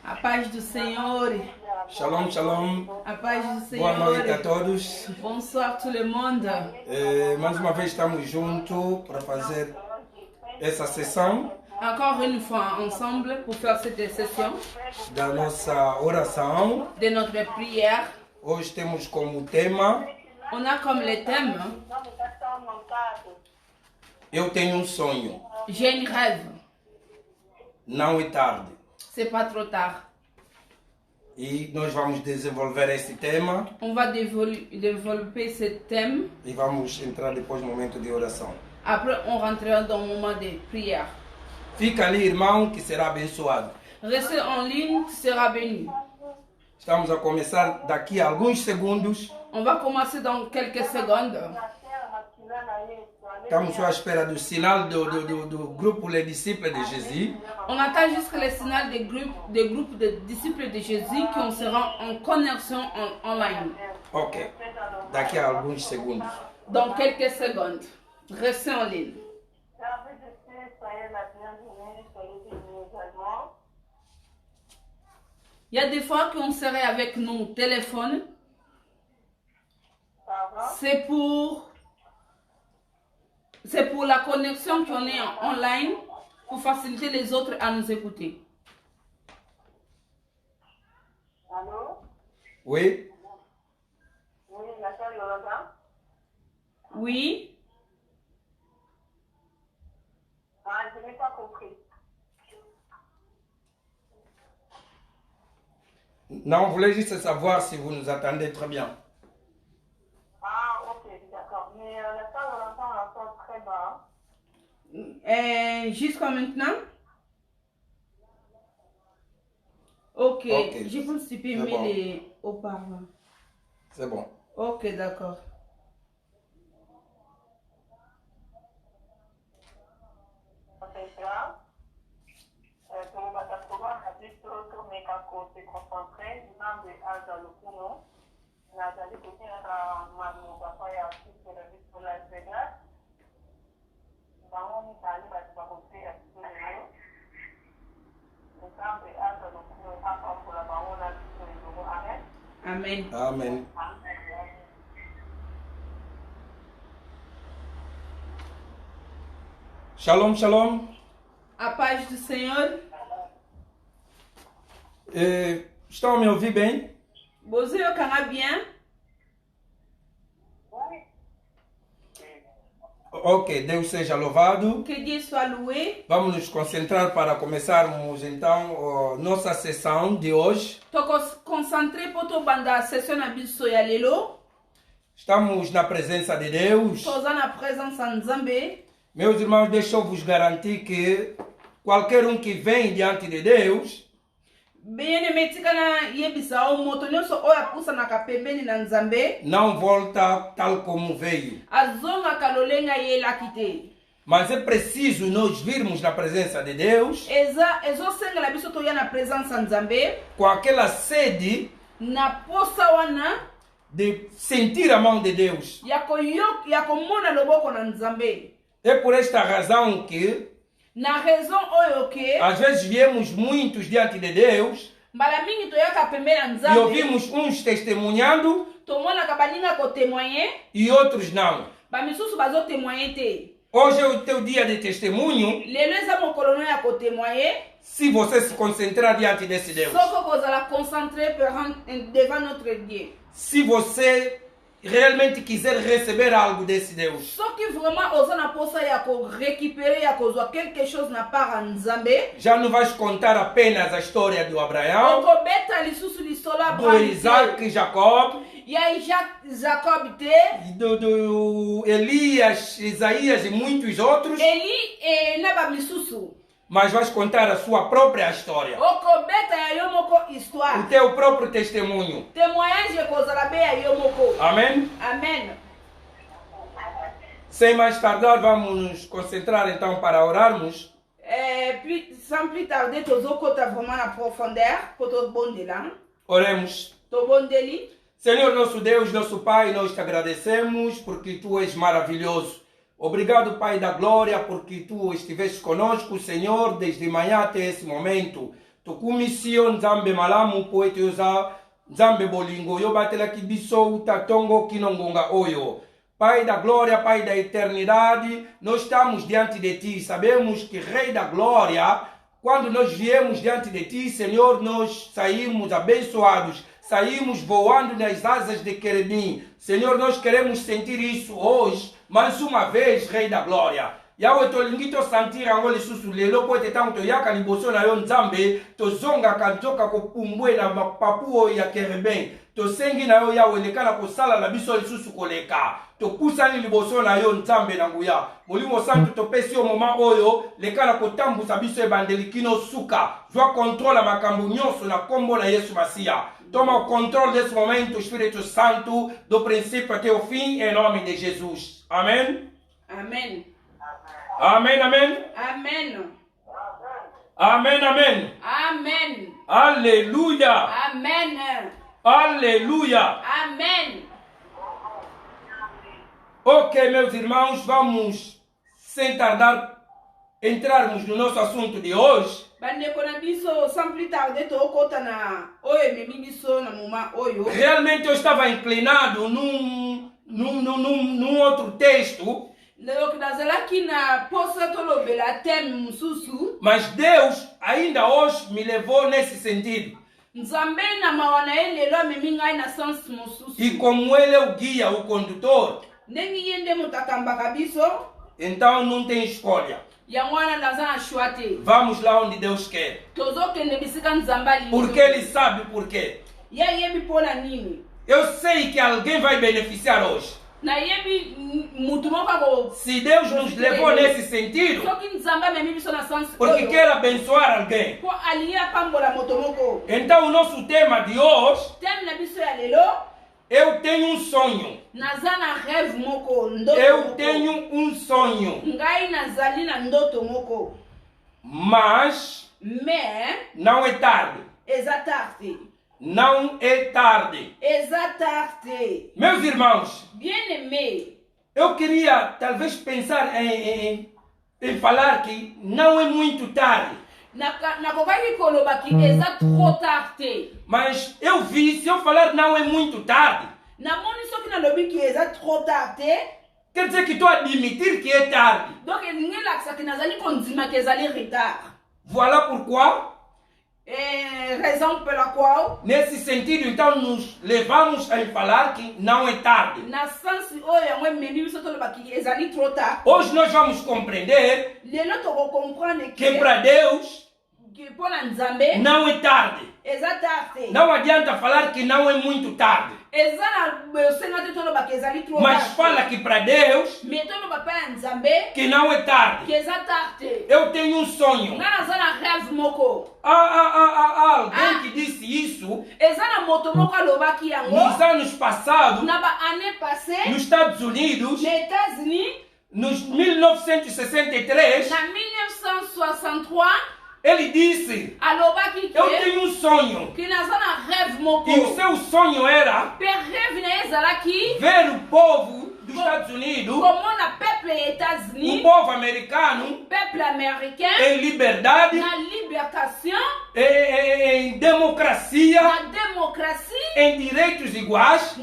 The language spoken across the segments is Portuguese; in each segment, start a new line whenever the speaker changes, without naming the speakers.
A paz do Senhor.
Shalom, shalom.
A paz do Senhor.
Boa noite a todos.
Bonsoir tout le monde.
Mais uma vez estamos juntos para fazer essa sessão
Encore une fois ensemble pour faire cette session
da nossa oração.
de notre prière.
Hoje temos como tema
On a comme le thème
Eu tenho um sonho.
J'ai une rêve.
Não é tarde.
C'est pas trop tard.
E nós vamos desenvolver esse tema
On va développer ce thème.
e vamos entrar depois no momento de oração.
Après, on rentrera dans le moment de prière.
Fica ali, irmão, que será abençoado.
Restez en ligne, tu seras béni.
Estamos a começar daqui a alguns segundos.
On va commencer dans quelques secondes.
Estamos só à espera do sinal do grupo Les Disciples de Jésus.
On attend jusqu'à le signal des groupes de disciples de Jésus qui seront en connexion online.
Ok. Daqui a alguns segundos.
Dans quelques secondes. Restez en ligne. Il y a des fois qu'on serait avec nos téléphones. C'est pour la connexion qu'on est online pour faciliter les autres à nous écouter.
Allô?
Oui?
Oui, la sœur Yolanda?
Oui,
Ah, je n'ai pas compris.
Non, on voulait juste savoir si vous nous attendez très bien.
Ah, ok, d'accord. Mais la sœur Yolanda, on l'entend très bas.
jusqu'à maintenant. Ok,
Ok.
je pense que tu peux
C'est
mettre
bon.
les haut-parleurs.
C'est bon.
Ok, d'accord.
C'est ça. Comme Batasoma, on a juste retourné à côté concentré, dans des âges à l'okuno. On a dit que c'est un manu, papa, et aussi sur la vie pour la Vegas. Vamos a ir a côté à tout le monde. Dans des âges à l'okuno, papa, pour la baronne, à tout le monde. Amen.
Amen.
Amen. Shalom, shalom.
A paz do Senhor.
Estão a me ouvir bem?
Você eu bien?
Ok, Deus seja louvado.
Que Dieu soit loué.
Vamos nos concentrar para começarmos então a nossa sessão de hoje.
Estou concentré pour te banda a session na biso ya lelo.
Estamos na presença de Deus.
Estou na presença de Nzambe.
Meus irmãos, deixa eu vos garantir que qualquer um que vem diante de Deus
Bene metika na yebisa o moto nyonso oyo apusa na kapembeni na Nzambe.
não volta tal como veio.
Azonga kalolenga yelaki te.
Mas é preciso nós virmos na presença de Deus
ezosengela biso toya na presença ya Nzambe
com aquela sede
na posa wana
de sentir a mão de Deus.
ya komona loboko na Nzambe.
É por esta razão que
Na raison oyo ke
às vezes viemos muitos diante de Deus
mbala mingi toyaka pembeni na
e
Nzambe
ouvimos uns testemunhando
tomonaka baninga kotémoigner
e outros não.
bamisusu bazotémoigner te.
Hoje é o teu dia de testemunho.
Lelo eza mokolo no ya kotémoigner.
Se você se concentrar diante desse Deus,
Soko kozala concentré devant notre Dieu.
se você realmente quiser receber algo desse Deus,
Soki vraiment oza na posa ya ko récupérer ya kozwa quelque chose na part ya Nzambe.
já não vais contar apenas a história do Abraão,
Okobeta lisusu lisolo ya
do
Abraham
Isaac
te.
e Jacob,
Ya Jacob te.
do Elias, Isaías e muitos outros,
Eli na bamisusu.
mas vais contar a sua própria história,
Okobeta ya yo moko histoire.
o teu próprio testemunho.
Témoignage ekozala be ya yo moko.
Amém?
Amen.
Sem mais tardar, vamos nos concentrar então para orarmos.
Sans plus tarder, tozokota vraiment na profondeur pour tobondela.
Oremos.
Tobondeli.
Senhor nosso Deus, nosso Pai, nós te agradecemos porque Tu és maravilhoso. Obrigado, Pai da Glória, porque Tu estiveste conosco, Senhor, desde manhã até esse momento. tokumisio nzambe malamu po ete yoza nzambe bolingo yo batelaki biso uta tongo kinongonga oyo. Pai da glória, Pai da eternidade, nós estamos diante de Ti. Sabemos que Rei da glória, quando nós viemos diante de Ti, Senhor, nós saímos abençoados, saímos voando nas asas de querubim. Senhor, nós queremos sentir isso hoje, mais uma vez, Rei da glória. Yawe tolingi to sentir ango lisusu lelo po ete tango toyaka liboso na yo nzambe tozongaka nzoka kopumbwe na mapapu oyo ya kerubin tosengi na yo Yawe lekana kosala na biso lisusu koleka topusani liboso na yo nzambe na nguya molimo santu topesi yo moment oyo lekana kotambusa biso ebandeli kino suka zwa contrôle makambo nyonso na kombo na Yesu Masia. Toma o controle desse momento, Espírito Santo, do princípio até o fim, em nome de Jesus. Amém?
Amen.
Amen, amen.
Amen.
Amen, amen.
Amen.
Aleluia.
Amen.
Aleluia.
Amen.
Ok, meus irmãos, vamos, sem tardar, entrarmos no nosso assunto de hoje.
Bandeko na biso sans plus tarder tokota na oyo memi biso na moma oyo.
Realmente eu estava inclinado num outro texto. Mas Deus ainda hoje me levou nesse sentido. E como Ele é o guia, o condutor, então não tem escolha. Vamos lá onde Deus quer. Porque Ele sabe por quê. Eu sei que alguém vai beneficiar hoje. Se Deus nos levou nesse sentido, porque quer abençoar alguém. Então o nosso tema de hoje, eu tenho um sonho. Eu tenho um sonho. Mas não é tarde. Não é tarde. Meus irmãos, eu queria talvez pensar em falar que não é muito tarde. Mas eu vi, se eu falar não é muito tarde, quer dizer que estou a admitir que é tarde. Voilà pourquoi,
raison pela qual,
nesse sentido, então, nos levamos a falar que não é tarde. Hoje nós vamos compreender que para Deus não é tarde. Não adianta falar que não é muito tarde. Mas fala que para Deus que não é tarde. Eu tenho um sonho. Há alguém que disse isso nos anos passados, nos Estados Unidos, nos 1963. Ele disse, eu tenho um sonho. E o seu sonho era ver o povo dos Estados Unidos, o povo americano, em liberdade, em democracia, em direitos iguais,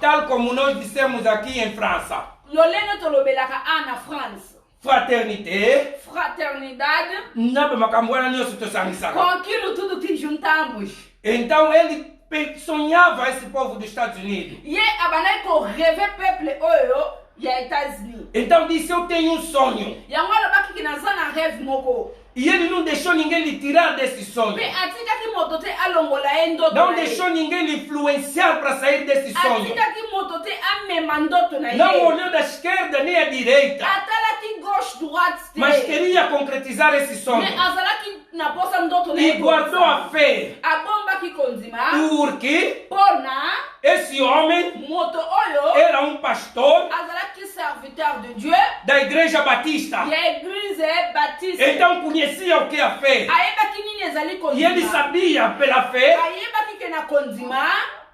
tal como nós dissemos aqui em França. Fraternité,
com aquilo tudo que juntamos.
Então ele sonhava esse povo dos Estados Unidos. Então disse, eu tenho um sonho. E ele não deixou ninguém lhe tirar desse sonho. Não deixou ninguém lhe influenciar para sair desse sonho. Não olhou da esquerda nem à direita. Mas queria concretizar esse sonho. E guardou a fé. Porque esse homem era um pastor da Igreja Batista. Então conhecia o que é a fé. E ele sabia pela fé,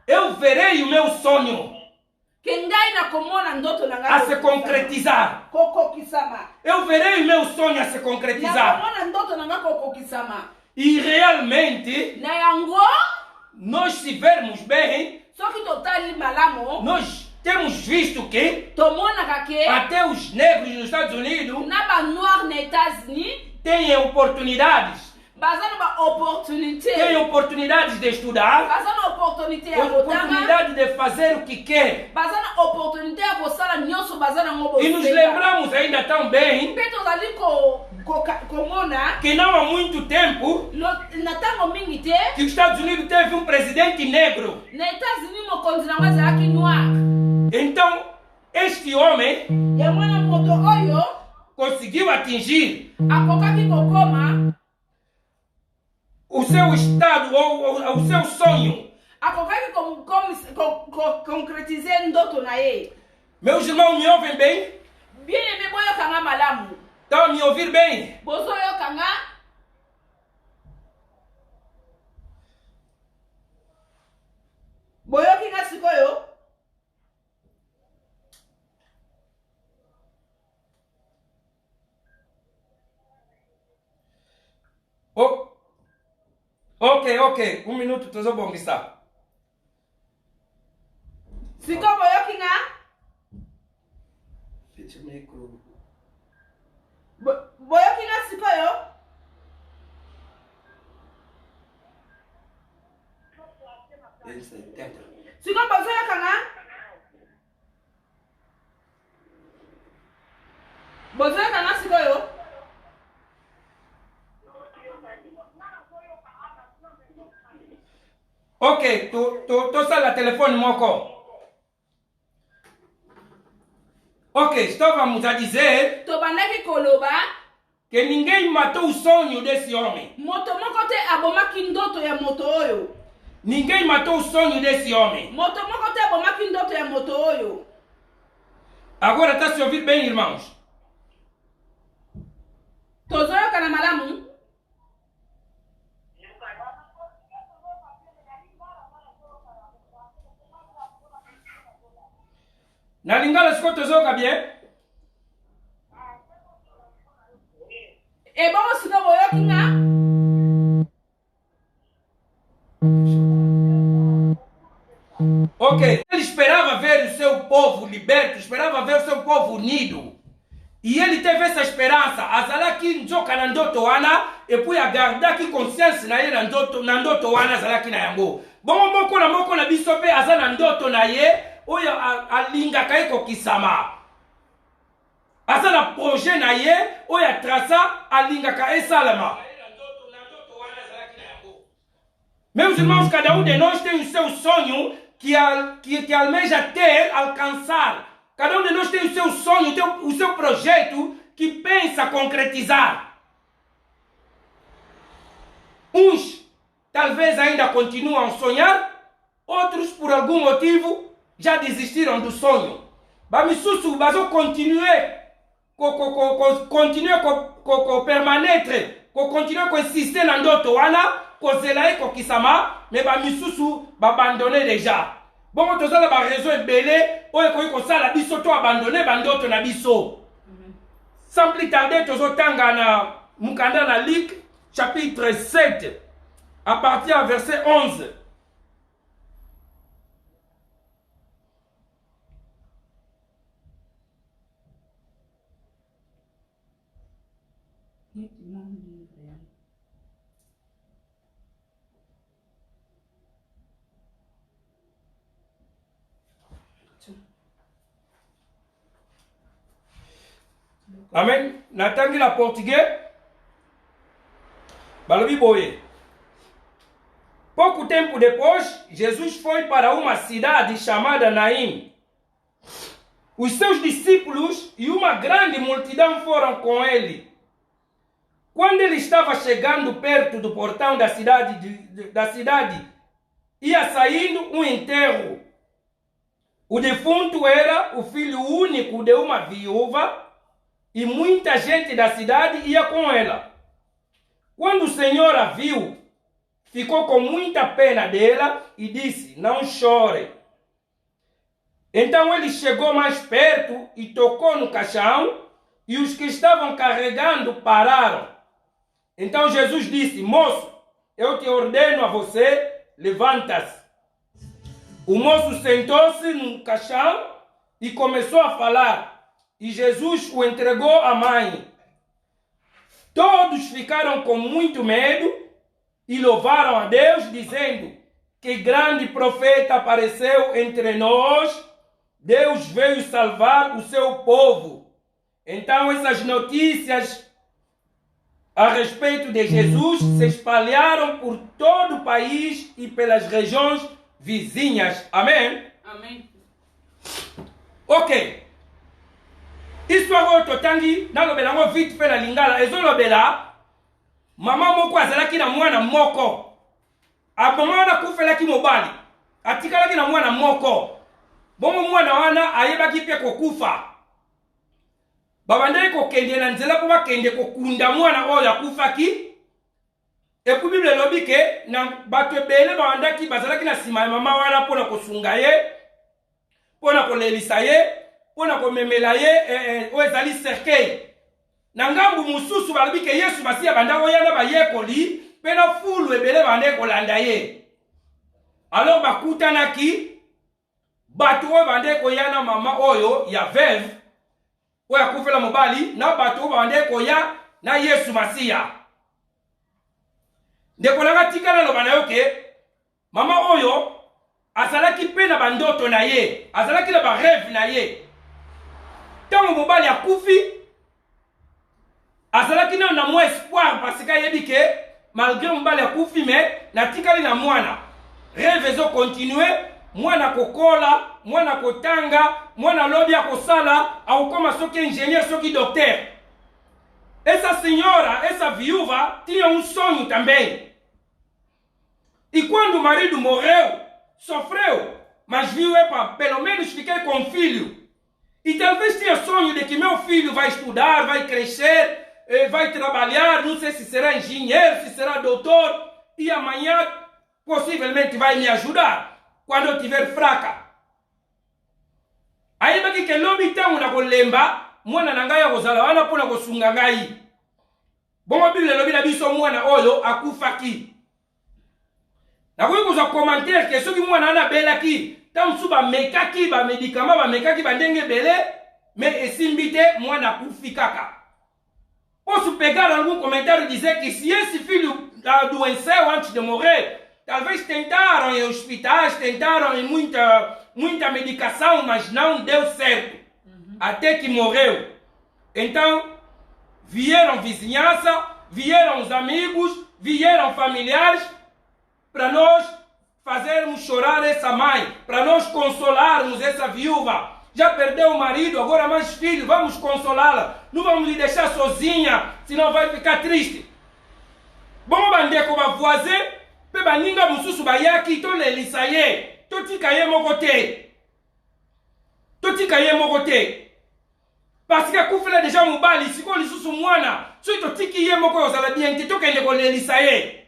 eu verei o meu sonho. a se concrétisar. Eu verei o meu sonho a se concretizar. E realmente, nós se vermos bem, nós temos visto que até os negros nos Estados Unidos têm oportunidades. Tem oportunidades de estudar, oportunidade de fazer o que quer. E nos lembramos ainda tão bem que não há muito tempo que os Estados Unidos teve um presidente negro. Então, este homem conseguiu atingir o seu estado ou o seu sonho. Meus irmãos me ouvem bem? Estão a me ouvir bem? Oh. Ok. 1 minuto, tuzo bongisa. Fecha micro. Ok, tu sala telefone moko. Ok, estávamos a dizer que ninguém matou o sonho desse homem. Ninguém matou o sonho desse homem. Agora está se ouvir bem, irmãos? Na lingala siko tozoka bien? Ok, ele esperava ver o seu povo liberto, esperava ver o seu povo unido. E ele teve essa esperança. Azalaki njoka na ndoto wana, e puis agardaki conscience na ye na ndoto wana azalaki na yango. Bongo moko na biso pe aza na ndoto na ye, oyo alingaka eko kisama. Aza na projet na ye, oyo atraça alingaka esalama. Meus irmãos, cada um de nós tem o seu sonho que almeja ter, alcançar. Cada um de nós tem o seu sonho, tem o seu projeto que pensa concretizar. Uns talvez ainda continuam a sonhar, outros por algum motivo já desistiram do sonho. Bamisusu bazo continuer permanetre, continuer ko insister na ndoto wana, ko zela ko kisama, mais bamisusu abandonner déjà. Bon, tout ça, la raison est belle. On ça la biso to abandonné bandoto na biso. Sans plus tarder, tout ça tanga na mukanda na Luc chapitre 7 à partir du verset 11. Amen. Natangi la portugais. Balobi boye. Pouco tempo depois, Jesus foi para uma cidade chamada Naim. Os seus discípulos e uma grande multidão foram com ele. Quando ele estava chegando perto do portão da cidade, ia saindo um enterro. O defunto era o filho único de uma viúva e muita gente da cidade ia com ela. Quando o Senhor a viu, ficou com muita pena dela e disse: não chore. Então ele chegou mais perto e tocou no caixão, e os que estavam carregando pararam. Então Jesus disse: moço, eu te ordeno a você, levanta-se. O moço sentou-se no caixão e começou a falar, e Jesus o entregou à mãe. Todos ficaram com muito medo e louvaram a Deus, dizendo: que grande profeta apareceu entre nós. Deus veio salvar o seu povo. Então essas notícias a respeito de Jesus se espalharam por todo o país e pelas regiões vizinhas. Amém?
Amém.
Ok. Isso agora totangi nalobela ngo vite pe na lingala ezolobela mama moko azalaki na mwana moko abomana kufelaki mobali atikalaki na mwana moko bongo mwana wana ayebaki pe kokufa babandaki kokende na nzela po bakende kokunda mwana oyo akufaki epu Bible elobi ke na bato ebele babandaki bazalaki na nsima ya mama wana mpona kosunga ye mpona kolelisa ye mpona komemela ye oyo ezali cercueil na ngambu mosusu balobi ke Yesu Masiya abandaki koya na bayekoli mpe na fulu ebele babandaki kolanda ye. Alors bakutanaki bato oyo babandaki koya na mama oyo ya veuve oyo akufela mobali na bato oyo babandaki koya na Yesu Masiya. Ndeko nanga tikala loba na yo ke mama oyo azalaki mpe na bandoto na ye, azalaki na bareve na ye. Tango mobali akufi azalaki na mwa espoir parce que ayebi ke malgré mobali akufi me natikali na mwana. Rêve ezo continue, mwana kokola, mwana kotanga, mwana lobi akosala, akokoma soki ingénieur soki docteur. Essa senhora, essa viúva tinha sonho também. E quando o marido morreu, sofreu, mas viu, pelo menos fiquei com um filho. E talvez tinha sonho de que meu filho vai estudar, vai crescer, vai trabalhar, não sei se será engenheiro, se será doutor, e amanhã possivelmente vai me ajudar quando eu estiver fraca. Aí baki que lobi tangu na kolemba, mwana na ngai akozala wana pona kosunga ngai. Bongo Bible lobi na biso mwana oyo akufaki. Na kuza commentaire que soki mwana na belaki, tamsu ba mekaki ba médicament ba mekaki ba ndenge bele, mais esimbite mwana akufikaka. Posso pegar algum comentário e dizer que se esse filho adoeceu antes de morrer, talvez tentaram em hospitais, tentaram em muita medicação, mas não deu certo. Até que morreu. Então, vieram vizinhança, vieram os amigos, vieram familiares, para nós fazermos chorar essa mãe, para nós consolarmos essa viúva. Já perdeu o marido, agora mais filho, vamos consolá-la. Não vamos lhe deixar sozinha, senão vai ficar triste. Bom bandeko ba voisin, pe baninga mususu bayaki to lelisa ye, to tika ye moko te. To tika ye moko te. Parce que kufela déjà mobali, siko lisusu mwana, so to tiki ye moko ozala bien te to kende ko lelisa ye.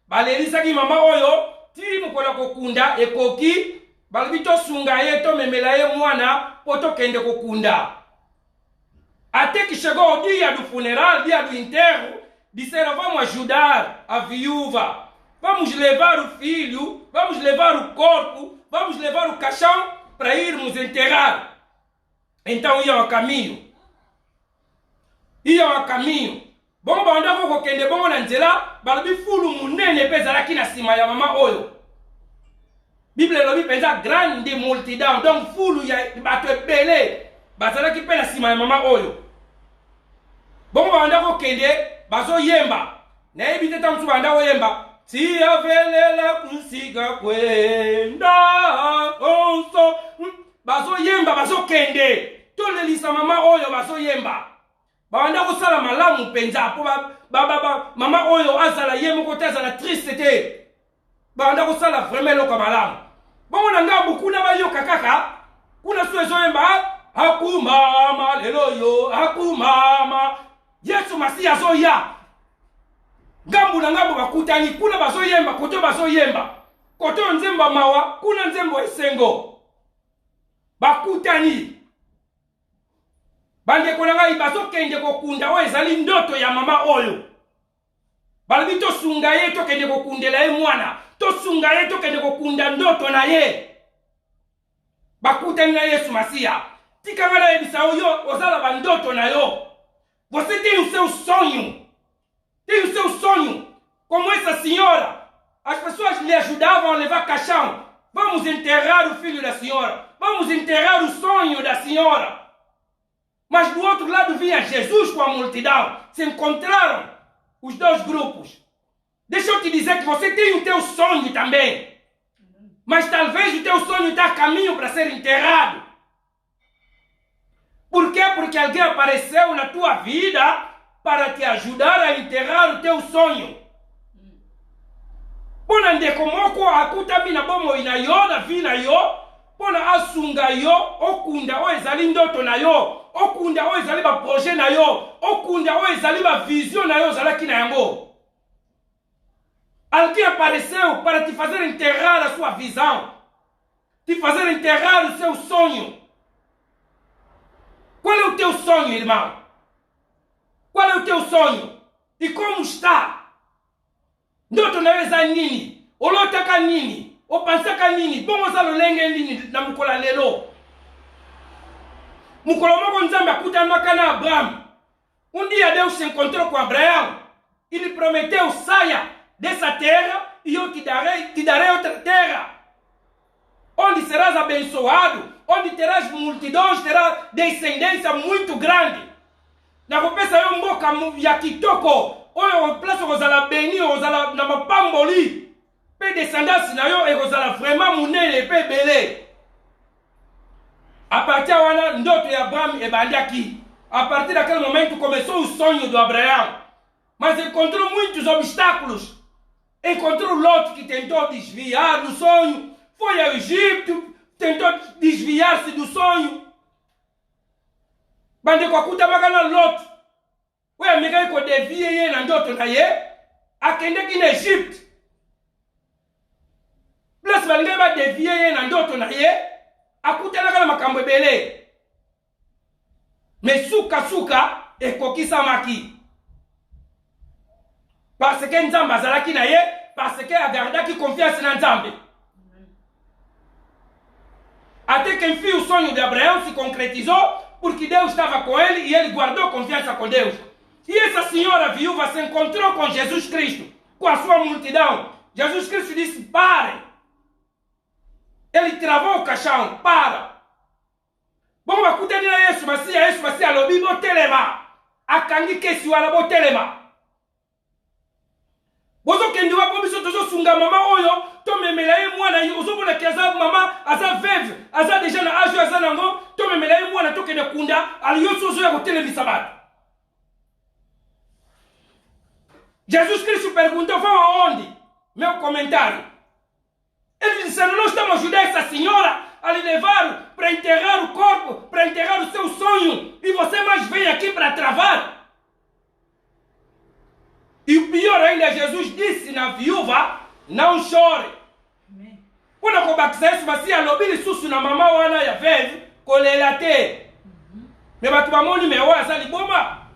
Balelisa ki mama oyo, ti mukola kokunda ekoki, balobi to sunga ye to memela ye mwana poto kende kokunda. Até que chegou o dia do funeral, dia do enterro, disseram: vamos ajudar a viúva, vamos levar o filho, vamos levar o corpo, vamos levar o caixão para irmos enterrar. Então iam a caminho. Iam a caminho. Bongo bandako kokende bongo na nzela, balobi fulu munene pezalaki na sima ya mama oyo. Bible lobi penza grande multidão, donc fulu ya bato ebele bazalaki pe na sima ya mama oyo. Bongo bandako kende bazo yemba. Na yebi te tamsu bandako yemba. Si avelela kusika kwenda onso bazo yemba bazo kende. Tolelisa mama oyo bazo yemba. Banda ko sala malamu penza po mama oyo azala ye moko te azala triste te. Banda ko sala vraiment loko malamu. Bongo na ngambu kuna ba yoka kaka. Kuna suezo yemba hakumama lelo yo hakumama. Yesu Masiya zoya. Ngambu na ngambu bakutani kuna bazo yemba koto bazo yemba. Koto nzemba mawa kuna nzembo esengo. bakutani bandeko na ngai bazokende kokunda oyo ezali ndoto ya mama oyo balobi tosunga ye tokende kokundela ye mwana tosunga ye tokende kokunda ndoto na ye bakutani na Yesu Masiya tikanga na yebisa oyo ozala bandoto na yo você tem o seu sonho como essa senhora as pessoas lhe ajudavam a levar caixão. Vamos enterrar o filho da senhora, vamos enterrar o sonho da senhora. Mas do outro lado vinha Jesus com a multidão. Se encontraram os dois grupos. Deixa eu te dizer que você tem o teu sonho também. Mas talvez o teu sonho está a caminho para ser enterrado. Por quê? Porque alguém apareceu na tua vida para te ajudar a enterrar o teu sonho. Pona ndekomoko akuta mina bomo ina yo na vina yo. Pona asunga yo okunda o ezali ndoto na yo. Okunda o ezali ba projet na yo. Okunda o ezali ba vision na yo zalaki na yango. Alguém apareceu para te fazer enterrar a sua visão. Te fazer enterrar o seu sonho. Qual é o teu sonho, irmão? Qual é o teu sonho? E como está? Ndoto na weza nini? Olotaka nini? Opansaka nini? Bongo za lolenge nini na mukola lelo? Mukola moko nzambe akutanaka na Abraham. Um dia Deus se encontrou com Abraão. Ele prometeu, saia dessa terra e eu te darei outra terra. Onde serás abençoado, onde terás multidões, terás descendência muito grande. Na kopesa yo mboka ya kitoko. Oyo place kozala beni, kozala na mapamboli. Pe descendance na yo ekozala vraiment munene pe belé. A partir wana ndoto ya Abraham ebandiaki. A partir daquele momento começou o sonho do Abraão. Mas encontrou muitos obstáculos. Encontrou Lot que tentou desviar do sonho. Foi ao Egito, tentou desviar-se do sonho. Bande kwa kuta magana Lot. Ué, amiga, ko devia ye na ndoto na ye. Akende ki na Egypte. Plus balinga ba devia ye na ndoto na ye. Akuta na kala makambo ebele. Mais suka ekokisa maki. Parce que Nzambe azalaki na ye, parce que agardaki confiance na Nzambe. Até que enfim o sonho de Abraão se concretizou, porque Deus estava com ele e ele guardou confiança com Deus. E essa senhora viúva se encontrou com Jesus Cristo, com a sua multidão. Jesus Cristo disse, pare. Ele travou o caixão, para. Bom, akutani na Yesu Masiya lobi botelema. Akangi kesi wala botelema. Bozo kende wapo biso tozo sunga mama oyo, to memela ye mwana yi ozobona ki aza mama aza veuve, aza déjà na âge aza nango, to memela ye mwana to kende kunda, ali yoso zo ya kotelevisa bato. Jesus Cristo perguntou, vão aonde? Meu comentário. Ele disse, nós estamos ajudando essa senhora a lhe levar para enterrar o corpo, para enterrar o seu sonho, e você mais vem aqui para travar. E o pior ainda, Jesus disse na viúva, não chore. Quando eu batizei isso, mas se a lobby susu na mamá wana ya vez, kolela te. Me batu bamoni me wa zali boma.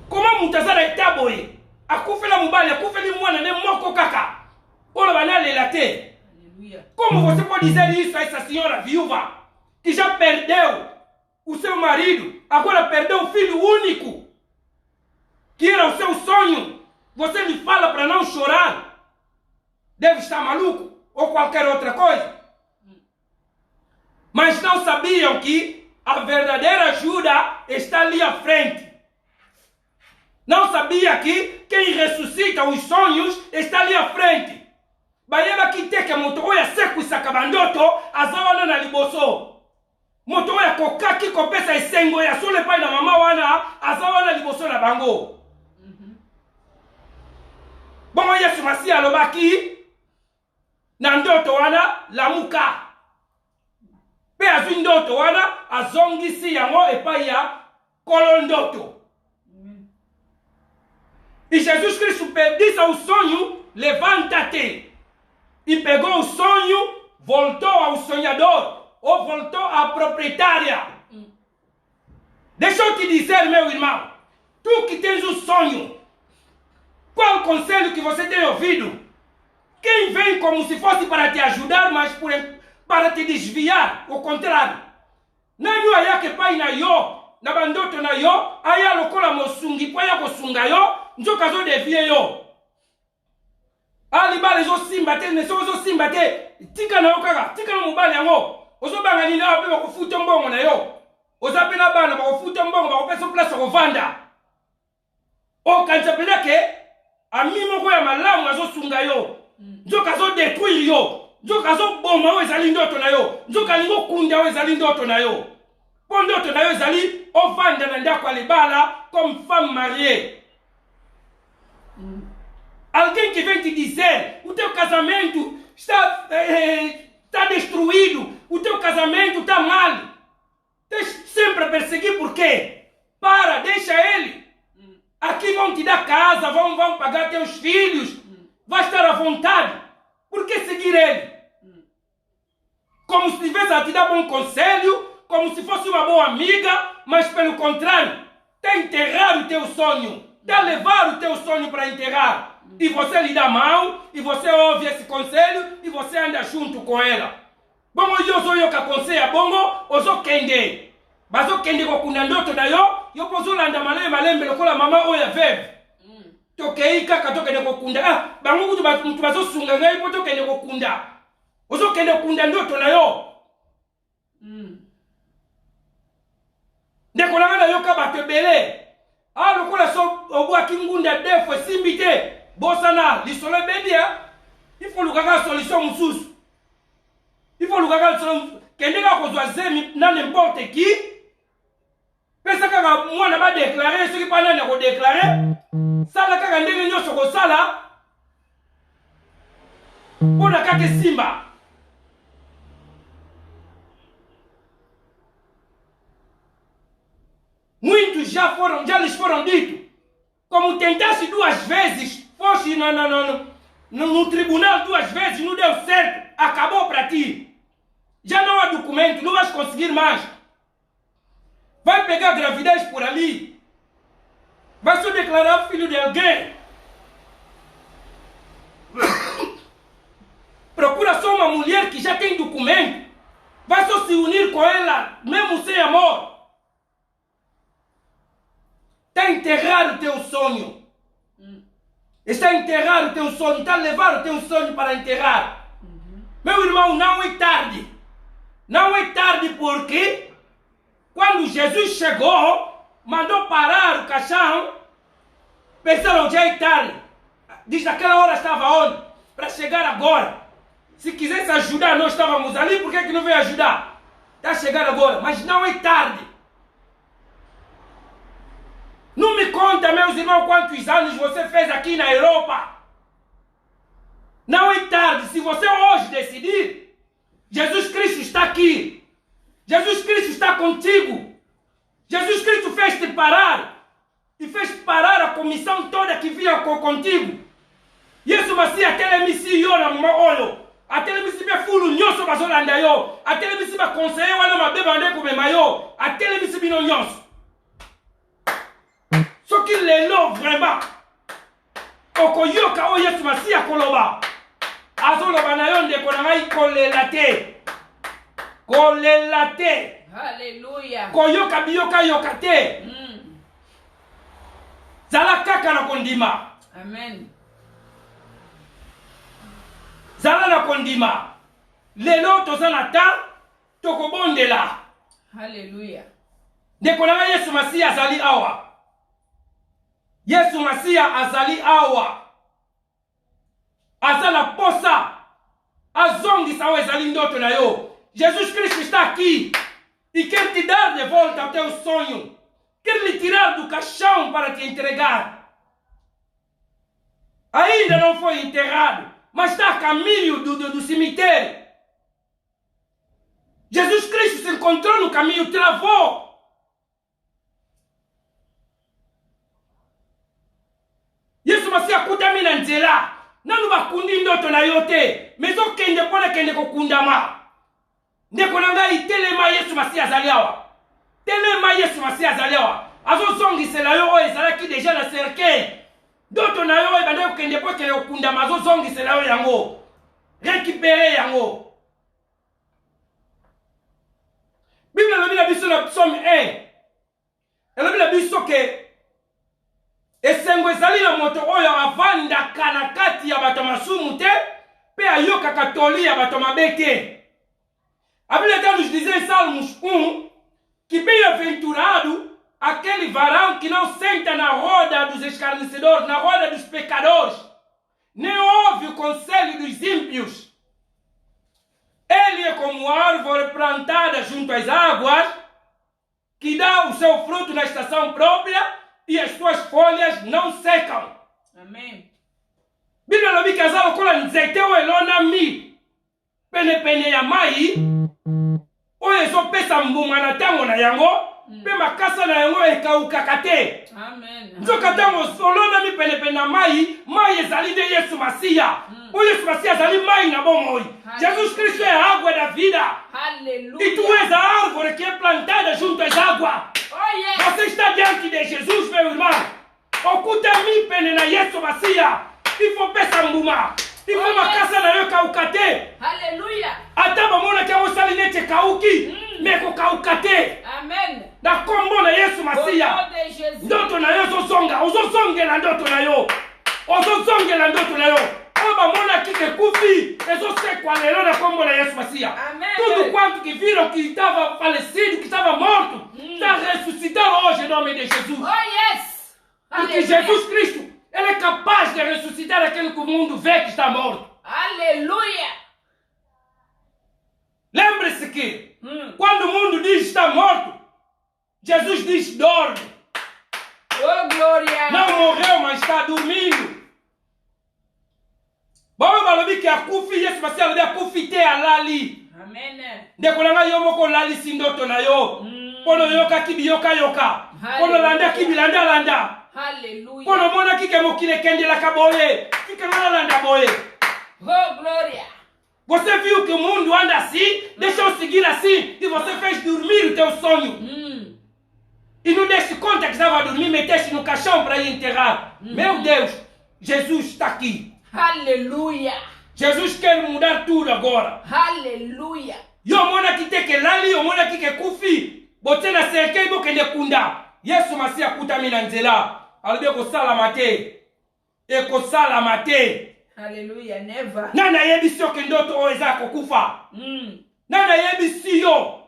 Comment mutazara itaboye? Akufela mubali, akufeli mwana ne moko kaka. Ola banale la te. Como você pode dizer isso a essa senhora viúva que já perdeu o seu marido, agora perdeu o filho único, que era o seu sonho? Você me fala para não chorar? Deve estar maluco ou qualquer outra coisa. Mas não sabiam que a verdadeira ajuda está ali à frente. Não sabia que quem ressuscita os sonhos está ali à frente. Bayeba kiteke moto oya seku sakabandoto azawana na liboso. Moto oya kokaki kopesa esengo ya sole pai na mama wana azawana liboso na bango. Bongo Yesu Masiya alobaki na ndoto wana lamuka. Pe azwi ndoto wana azongisi yango epai ya kolo ndoto. E Jesus Cristo disse ao sonho, levanta-te. E pegou o sonho, voltou ao sonhador. ou voltou à proprietária. Deixa eu te dizer, meu irmão, tu que tens um sonho, qual conselho que você tem ouvido? Quem vem como se fosse para te ajudar, mas para te desviar, o contrário. Nanyo ayake pai na yo, na bandoto na yo, aya lokola mosungi, po ya kosunga yo, njoka zo devie yo. Ali bale zo simba te, ne so zo simba te, tika na yo kaka, tika na mobali yango. Ozo banga ni na ba ko futa mbongo na yo. Oza pena bana ba ko futa mbongo ba ko pesa place ko vanda. O kanza peleke, ami moko ya malamu azo sunga yo. Njoka zo détruire yo. Njoka zo bomba yo ezali ndoto na yo. Njoka lingo kunda yo ezali ndoto na yo. Po ndoto na yo ezali ovanda na ndako alibala comme femme mariée. Alguém que vem te dizer, o teu casamento está destruído, o teu casamento está mal. Tens sempre a perseguir por quê? Para, deixa ele. Aqui vão te dar casa, vão pagar teus filhos. Vai estar à vontade. Por que seguir ele? Como se tivesse a te dar bom conselho, como se fosse uma boa amiga, mas pelo contrário, está enterrar o teu sonho, está levar o teu sonho para enterrar. E você lhe dá mal, e você ouve esse conselho, e você anda junto com ela. Bongo yo sou yo que aconselha bongo, ozo kende. Bazo kende ko kunda ndoto na yo pozo landa malembe lokola mama oya veve. Tokei kaka tokende ko kunda. Bango kutu bazo sunga ngai po tokende ko kunda. Ozo kende kunda ndoto na yo. Ndeko na yo ka batebele. Lokola so obwa kingunda defo simbite. Bosana lisolo bedia. Il faut lukaga solution mususu. Il faut lukaga solution kendeka kozwa zemi na n'importe qui. Pesa kaka mwana ba déclarer ce qui pas na ko déclarer. Sala kaka ndenge nyonso ko sala. Pona kake simba. Muitos já lhes foram dito. Como tentasse 2 vezes, fosse no tribunal 2 vezes, não deu certo, acabou para ti. Já não há documento, não vais conseguir mais. Vai pegar gravidez por ali. Vai só declarar filho de alguém. Procura só uma mulher que já tem documento. Vai só se unir com ela, mesmo sem amor. Está a enterrar o teu sonho. Está a enterrar o teu sonho. Está a levar o teu sonho para enterrar. Meu irmão, não é tarde. Não é tarde porque quando Jesus chegou, mandou parar o caixão. Pensaram, já é tarde. Diz naquela hora estava onde? Para chegar agora. Se quisesse ajudar, nós estávamos ali. Por que não veio ajudar? Está a chegar agora. Mas não é tarde. Não me conta, meus irmãos, quantos anos você fez aqui na Europa. Não é tarde. Se você hoje decidir, Jesus Cristo está aqui. Jesus Cristo está contigo. Jesus Cristo fez-te parar. E fez parar a comissão toda que vinha contigo. Yesu Masi atele misi yo na oyo. Atele misi be fulu nyoso bazolanda yo. Atele misi ba conseiller wana mabeba ndeko mema yo. Atele misi bino nyoso. Ce qu'il est là vraiment. Okoyoka o Yesu Masi akoloba. Azoloba na yo ndeko na ngai kolela te. Kolela te.
Alléluia.
Koyoka biyoka yoka te. Zala kaka na kondima.
Amen.
Zala na kondima. Lelo toza na ta tokobondela.
Alléluia.
Ndeko na Yesu Masiya azali awa. Yesu Masiya azali awa. Azala posa. Azongisa o ezali ndoto na yo. Jesus Cristo está aqui. E quer te dar de volta ao teu sonho. Quer lhe tirar do caixão para te entregar. Ainda não foi enterrado, mas está a caminho do cemitério. Jesus Cristo se encontrou no caminho, travou. Yesu Masiya kutamina nzela. Nanu bakundi ndoto na yote. Mezo kende pole kende kokundama. ndeko na ngai telema Yesu Masiya azali awa. Telema Yesu Masiya azali awa. Azozongisela yo oyo ezalaki deja na cercueil. Ndoto na yo oyo ebandaki kokende po ekende kokundama azozongisela yo yango. Récupérer yango. Bible elobi na biso na psaume 1. Elobi na biso ke esengo ezali na moto oyo avandaka na kati ya bato masumu te pe ayokaka toli ya bato mabe te. A Bíblia está nos dizer em Salmos 1 que bem-aventurado aquele varão que não senta na roda dos escarnecedores, na roda dos pecadores, nem ouve o conselho dos ímpios. Ele é como árvore plantada junto às águas, que dá o seu fruto na estação própria e as suas folhas não secam.
Amém.
Bíblia lobi kazalo kola nzete o elona mi pene ya mai oyo ezopesa mbuma na ntango na yango mpe makasa na yango ekaukaka te. Nzoka ntango olona mi pene na mai ezali nde Yesu Masiya. Oyo Yesu Masiya azali mai na bomoi. Jesus Cristo é a água da vida.
Aleluia.
E tu és a árvore que é plantada junto às águas.
Oh, yes.
Você está diante de Jesus, meu irmão. Okuta mi pene na Yesu Masiya. Ifo pesa mbuma. Ifo makasa na yo kauka te.
Aleluia.
Ata bamona kia osali nete kauki. Meko kauka te.
Amen.
Na kombo na Yesu Masiya.
Au nom de Jésus.
Ndoto na yo ozozonga. Ozozongela ndoto na yo. Ozozongela ndoto na yo. Bamona kike kufi. Ezosekwa lelo na kombo na Yesu Masiya.
Amen.
Tudo quanto que viram que estava falecido, que estava morto, está ressuscitado hoje em nome de Jesus.
Oh, yes.
Porque Jesus Cristo, Ele é capaz de ressuscitar aquele que o mundo vê que está morto.
Aleluia.
Lembre-se que, quando o mundo diz que está morto, Jesus diz dorme.
Oh, glória.
Não morreu, mas está dormindo. Bom, balobi que a kufi, Yesu Masiya alobi a kufi te alali.
Amen.
Ndeko na ngai yo moko lalisi ndoto na yo. Pono yoka kibi yoka. Pono landa kibi landa.
Aleluia.
Pono mona kike mokile kendelaka boye. Kike mona landa boye.
Oh, glória.
Você viu que o mundo anda assim? Deixa eu seguir assim. E você fez dormir o teu sonho. E não desse conta que estava a dormir, meteste no caixão para ir enterrar. Meu Deus, Jesus está aqui.
Aleluia.
Jesus quer mudar tudo agora.
Aleluia.
Yo mona kite ke lali, yo mona kike kufi. Bote na serkei bo kende kunda. Yesu Masiya kutami na nzela. Alobi ekosalama te. Ekosalama te.
Aleluia. Never.
Nana yebisi yo ke ndoto oyo eza kokufa. Nana yebisi yo.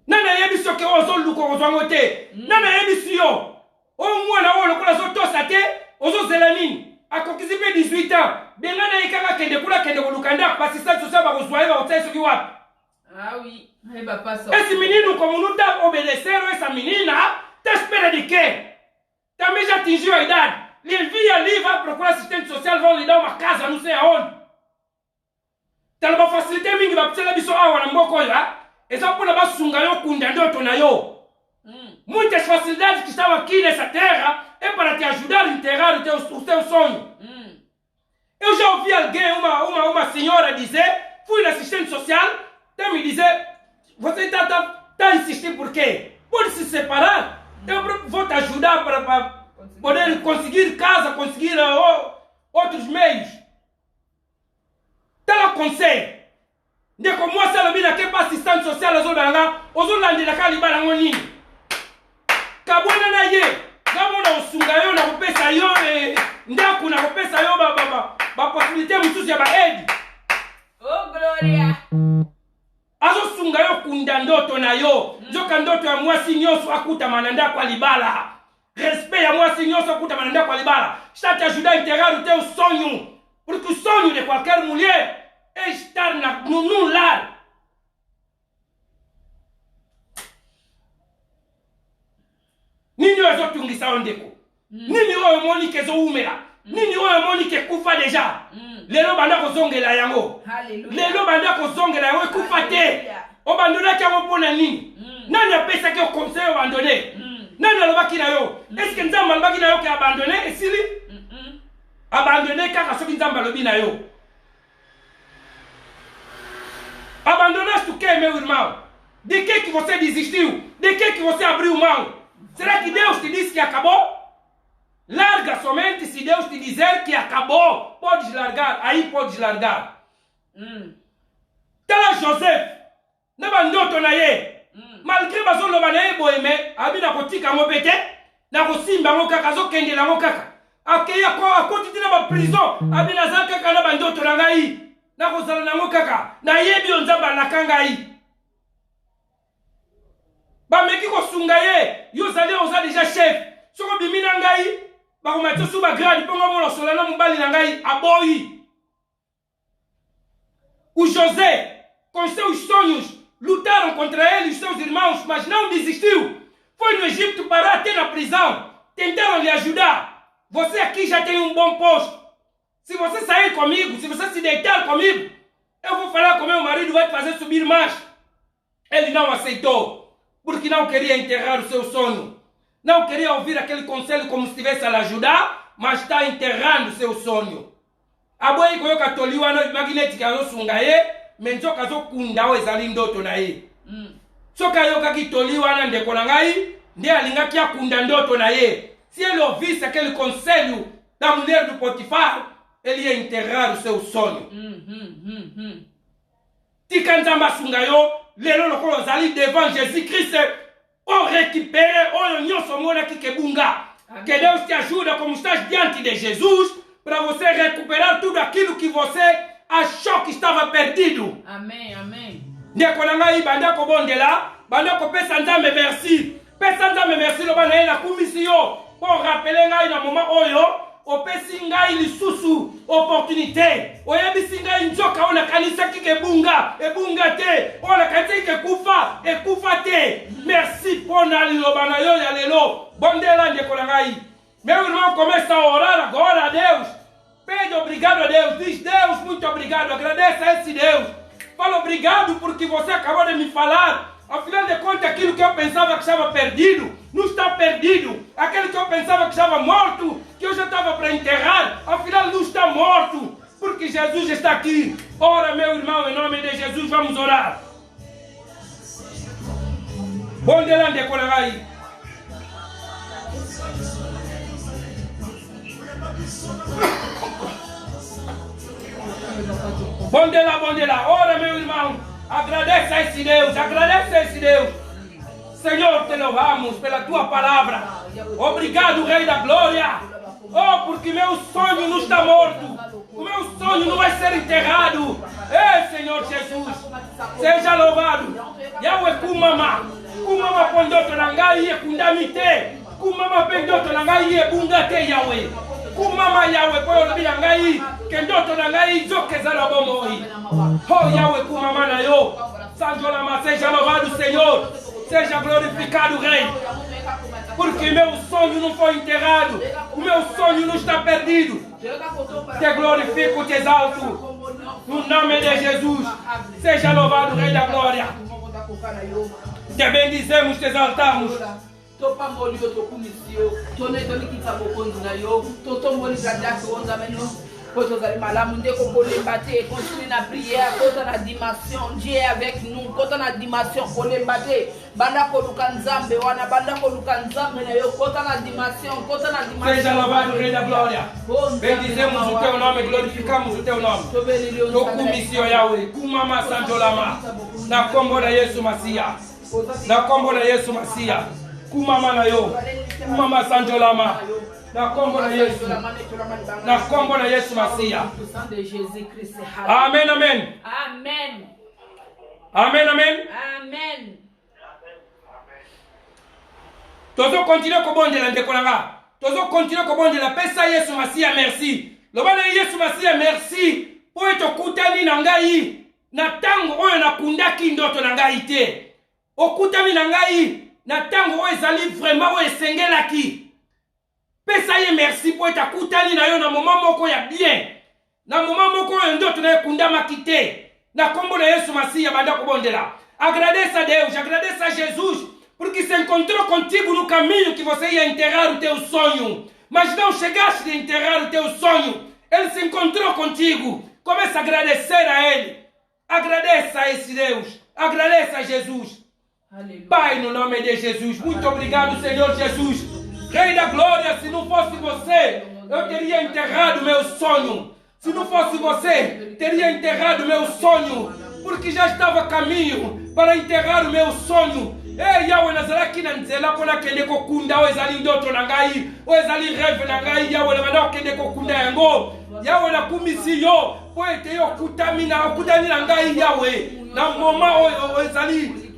Nana yebisi yo ke ozoluka kozwango te. Nana yebisi yo. O mwana oyo lokola azotosa te. Ozozela nini? Akokizi pe 18 ans. Bengana yekanga kende kula kende koluka ndako. Basisa sosa bakozwa eba otsa soki wapi.
Ah oui. Eba passa.
Esse menino como não está obedecendo essa menina, tá espera de quê? Também já atingiu a idade. Ele via ali, vai procurar assistente social, vão lhe dar uma casa, não sei aonde. Tá para facilitar mingi ba ptsela biso awa na mboko ya. Esa pona basunga yo kunda ndoto na yo. Muitas facilidades que estão aqui nessa terra é para te ajudar a enterrar o teu sonho. Eu já ouvi alguém, uma senhora dizer, fui na assistente social, até me dizer, você está insistindo por quê? Pode se separar, eu vou te ajudar para poder conseguir casa, conseguir outros meios. Tá lá conselho. De como a salabina que para assistente social as olhando na calibara ngonini. Kabwana na ye, gamona usunga yo na kupesa yo ndaku na kupesa yo ba possibilité mususu ya ba aide.
Oh, glória.
Azo sunga yo kunda ndoto na yo. Nzoka ndoto ya mwasi nyoso akuta mananda kwa libala. Respect ya mwasi nyoso akuta mananda kwa libala. Ça te ajuda a enterrar o teu sonho. Porque o sonho de qualquer mulher é estar no lar. Nini oyo tungisa ondeko. Nini oyo moni kezo umela. Nini oyo moni ke kufa deja. Lelo banda kozongela yango. Lelo banda kozongela yango kufa te. O bandona ki yango pona nini? Nani apesa ki o conseil o bandone? Nani alobaki na yo? Est-ce que nzamba alobaki na yo ke abandone esili? Abandone kaka soki nzamba alobi na yo. que, meu irmão? De que você desistiu? De que você abriu mão? Será que Deus te disse que acabou? Larga somente se Deus te dizer que acabou. Podes largar, aí podes largar. Tala Joseph, naba ndoto na ye. Malgré bazoloba na ye boyeme, abi na kotika ngo bete, na kosimba ngo kaka, azokende na ngo kaka. Akeya akoti tina ba prison, abi na za kaka na ba ndoto na ngai. Na kozala na ngo kaka, na yebi onzamba na kangai. Bameki kosunga ye, yo zali oza déjà chef. Soko bimi na ngai, bakomati suba grade pongo mona solana mobali na ngai aboyi. O José, com seus sonhos, lutaram contra ele e seus irmãos, mas não desistiu. Foi no Egito parar até na prisão. Tentaram lhe ajudar. Você aqui já tem um bom posto. Se você sair comigo, se você se deitar comigo, eu vou falar com meu marido, vai te fazer subir mais. Ele não aceitou. Porque não queria enterrar o seu sonho. Não queria ouvir aquele conselho como se estivesse a lhe ajudar, mas está enterrando o seu sonho. A boa iko yoka toliwa no magnetic azo sungaye, menjoka zo kunda o ezali ndoto na ye. Soka yoka ki toliwa na ndeko na ngai, nde alinga kia kunda ndoto na ye. Si ele ouvisse aquele conselho da mulher do Potifar, ele ia enterrar o seu sonho. Tika nzamba sungayo, lelo lokolo zali devant Jésus-Christ, on récupère, on nyonso mona kikebunga. Que Deus te ajude como estás diante de Jesus, para você recuperar tudo aquilo que você achou que estava perdido.
Amém, amém.
Ndeko na ngai banda ko bondela, banda ko pesa nzambe merci. Pesa nzambe merci lo bana na kumisiyo. Pour rappeler ngai na moment oyo, opesi ngai lisusu opportunité. Oyebisi ngai nzoka ona kanisa kikebunga, ebunga te. Ona kanisa kikufa, ekufa te. Merci pour na liloba na yo ya lelo. Bondela ndeko na ngai. Meu irmão começa a orar agora a Deus. Pede obrigado a Deus. Diz, Deus, muito obrigado. Agradeça a esse Deus. Fala obrigado porque você acabou de me falar. Afinal de contas, aquilo que eu pensava que estava perdido, não está perdido. Aquele que eu pensava que estava morto, que eu já estava para enterrar, afinal não está morto. Porque Jesus está aqui. Ora, meu irmão, em nome de Jesus, vamos orar. Bom dia, Lande Colagai. Bom lá, ora meu irmão, agradece a esse Deus, agradece a esse Deus. Senhor, te louvamos pela tua palavra. Obrigado, Rei da Glória. Oh, porque meu sonho não está morto. O meu sonho não vai ser enterrado. Ei, Senhor Jesus, seja louvado. Yahweh kumama, kumama pondoto nangai ye kundamite, kumama pendoto nangai ye bungate Yahweh. Kumama Yahweh poyo nabi nangai, kendoto nangai zoke la bomoi. Oh Yahweh kumama na yo. Sanjolama, seja louvado, Senhor. Seja glorificado, Rei. Porque meu sonho não foi enterrado. O meu sonho não está perdido. Te glorifico, te exalto. No nome de Jesus. Seja louvado, Rei da Glória. Te bendizemos, te exaltamos.
Continue na prière, continue na dimension, Dieu est avec nous, continue na dimension, banda koluka nzambe wana, banda koluka nzambe na yo, continue na dimension,
Seja louvado, Rei da Glória. Bendizemos o teu nome, glorificamos o teu nome. Tokumisio Yahweh, kumama sanjolama, na kombo na Yesu Masia, na kombo na Yesu Masia, kumama na yo, kumama sanjolama. Na kombo na Yesu. Na kombo na Yesu Masia. Amen, amen.
Amen.
Amen, amen.
Amen.
Tozo continue kobondela ndeko nanga. Tozo continue kobondela pesa Yesu Masia merci. Lobana Yesu Masia merci. Po etokutani na ngai na tango oyo nakundaki ndoto na ngai te. Okutami na ngai na tango oyo ezali vraiment oyo esengelaki. Pesa ye merci po etakutani na yo na moment moko ya bien. Na moment moko ya ndoto na kundama kite. Na kombo na Yesu Masia banda kobondela. Agradeça a Deus, agradeça a Jesus, porque se encontrou contigo no caminho que você ia enterrar o teu sonho. Mas não chegaste a enterrar o teu sonho. Ele se encontrou contigo. Começa a agradecer a Ele. Agradeça a esse Deus. Agradeça a Jesus.
Aleluia.
Pai, no nome de Jesus, muito obrigado, Senhor Jesus. Rei da glória, se não fosse você, eu teria enterrado meu sonho. Se não fosse você, teria enterrado meu sonho, porque já estava a caminho para enterrar o meu sonho. Ei, Yahweh, nazalaki na nzela pona kende kokunda o ezali ndoto na ngai, o ezali rêve na ngai, Yahweh, na kende kokunda yango. Yahweh, na kumisi yo, po ete yo kutami na ngai, Yahweh. Na moma o ezali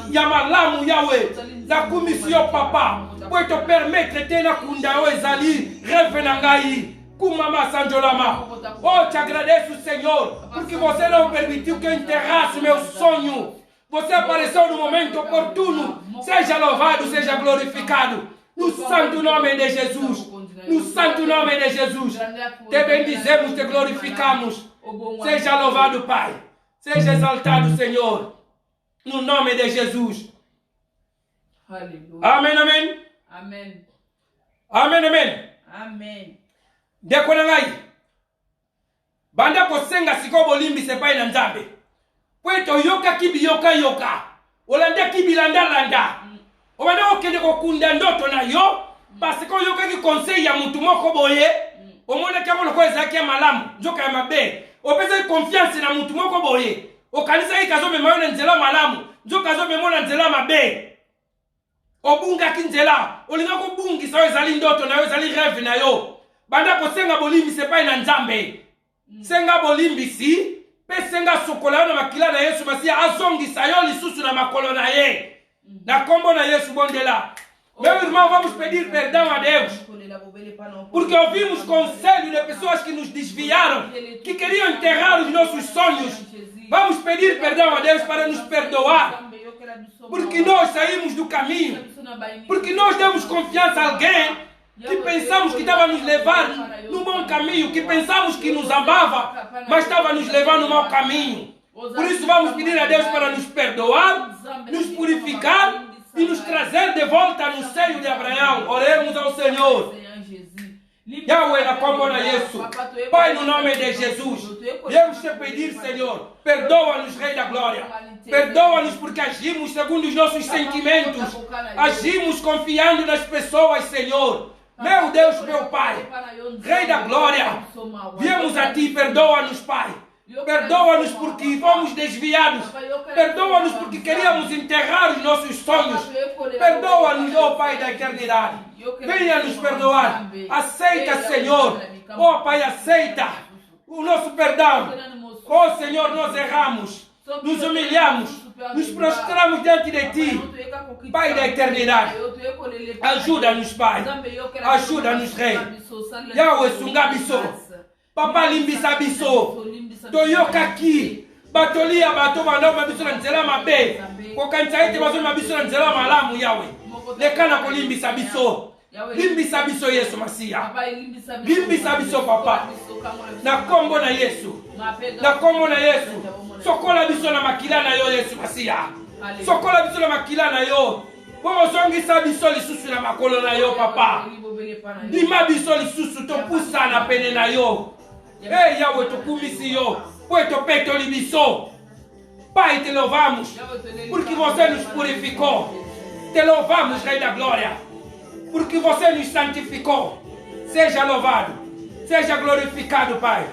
ya malamu, Yahweh. Na kumisi yo, papa, po ete permettre te na kunda o ezali rêve na ngai. Kumama Sanjolama. Oh, te agradeço, Senhor, porque você não permitiu que eu enterrasse meu sonho. Você apareceu no momento oportuno. Seja louvado, seja glorificado. No santo nome de Jesus. No santo nome de Jesus. Te bendizemos, te glorificamos. Seja louvado, Pai. Seja exaltado, Senhor. No nome de Jesus.
Aleluia.
Amém, amém.
Amém.
Amém, amém.
Amém.
Ndeko na ngai. Banda kosenga siko bolimbi sepai na nzambe. Pweto yoka kibi yoka yoka. Olanda kibi landa landa. Obanda okende kokunda ndoto na yo. Parce que yoka ki conseil ya mutu moko boye. Omona kama loko ezaki ya malamu. Njoka ya mabe. Opeza confiance na mutu moko boye. Okanisa ikazo mema na nzela malamu. Njoka zo mema na nzela mabe. Obunga kinzela. Olinga ko bungi sawe ezali ndoto na yo ezali rêve na yo. Banda kosenga bolimbi sepai na nzambe. Senga bolimbi si. Pe senga sokola na makila na Yesu Masiya azongisa yo lisusu na makolo na ye. Na kombo na Yesu bondela. Meu irmão, vamos pedir perdão a Deus. Porque ouvimos conselhos de pessoas que nos desviaram, que queriam enterrar os nossos sonhos. Vamos pedir perdão a Deus para nos perdoar. Porque nós saímos do caminho. Porque nós demos confiança a alguém que pensamos que estava nos levar no bom caminho, que pensamos que nos amava, mas estava nos levando no mau caminho. Por isso vamos pedir a Deus para nos perdoar, nos purificar e nos trazer de volta no seio de Abraão. Oremos ao Senhor. Yahweh, na combo na Yesu. Pai, no nome de Jesus, viemos te pedir, Senhor, perdoa-nos, Rei da Glória. Perdoa-nos porque agimos segundo os nossos sentimentos. Agimos confiando nas pessoas, Senhor. Meu Deus, meu Pai, Rei da Glória, viemos a Ti, perdoa-nos, Pai. Perdoa-nos porque fomos desviados. Perdoa-nos porque queríamos enterrar os nossos sonhos. Perdoa-nos, ó Pai da eternidade. Venha nos perdoar. Aceita, Senhor. Ó Pai, aceita o nosso perdão. Ó Senhor, nós erramos. Nos humilhamos. Nos prostramos diante de Ti. Pai da eternidade. Ajuda-nos, Pai. Ajuda-nos, Rei. Yahweh Sungabiso. Papa limbisa biso. Toyoka ki. Batolia bato bandoba biso na nzela mabe. Kokanisa ete bazo na biso na nzela malamu, Yahweh. Lekana kolimbisa biso. Limbisa biso Yesu Masiya. Limbisa biso, Papa. Na kombo na Yesu. Na kombo na Yesu. Sokola biso na makila na yo, Yesu Masiya. Sokola biso na makila na yo. Pozongisa biso lisusu na makolo na yo, Papa. Dima biso lisusu topusa na pene na yo. Ei, Yahweh, tukumisi yo. Pueto peto libiso. Pai, te louvamos, porque você nos purificou. Te louvamos, Rei da Glória, porque você nos santificou. Seja louvado, seja glorificado, Pai.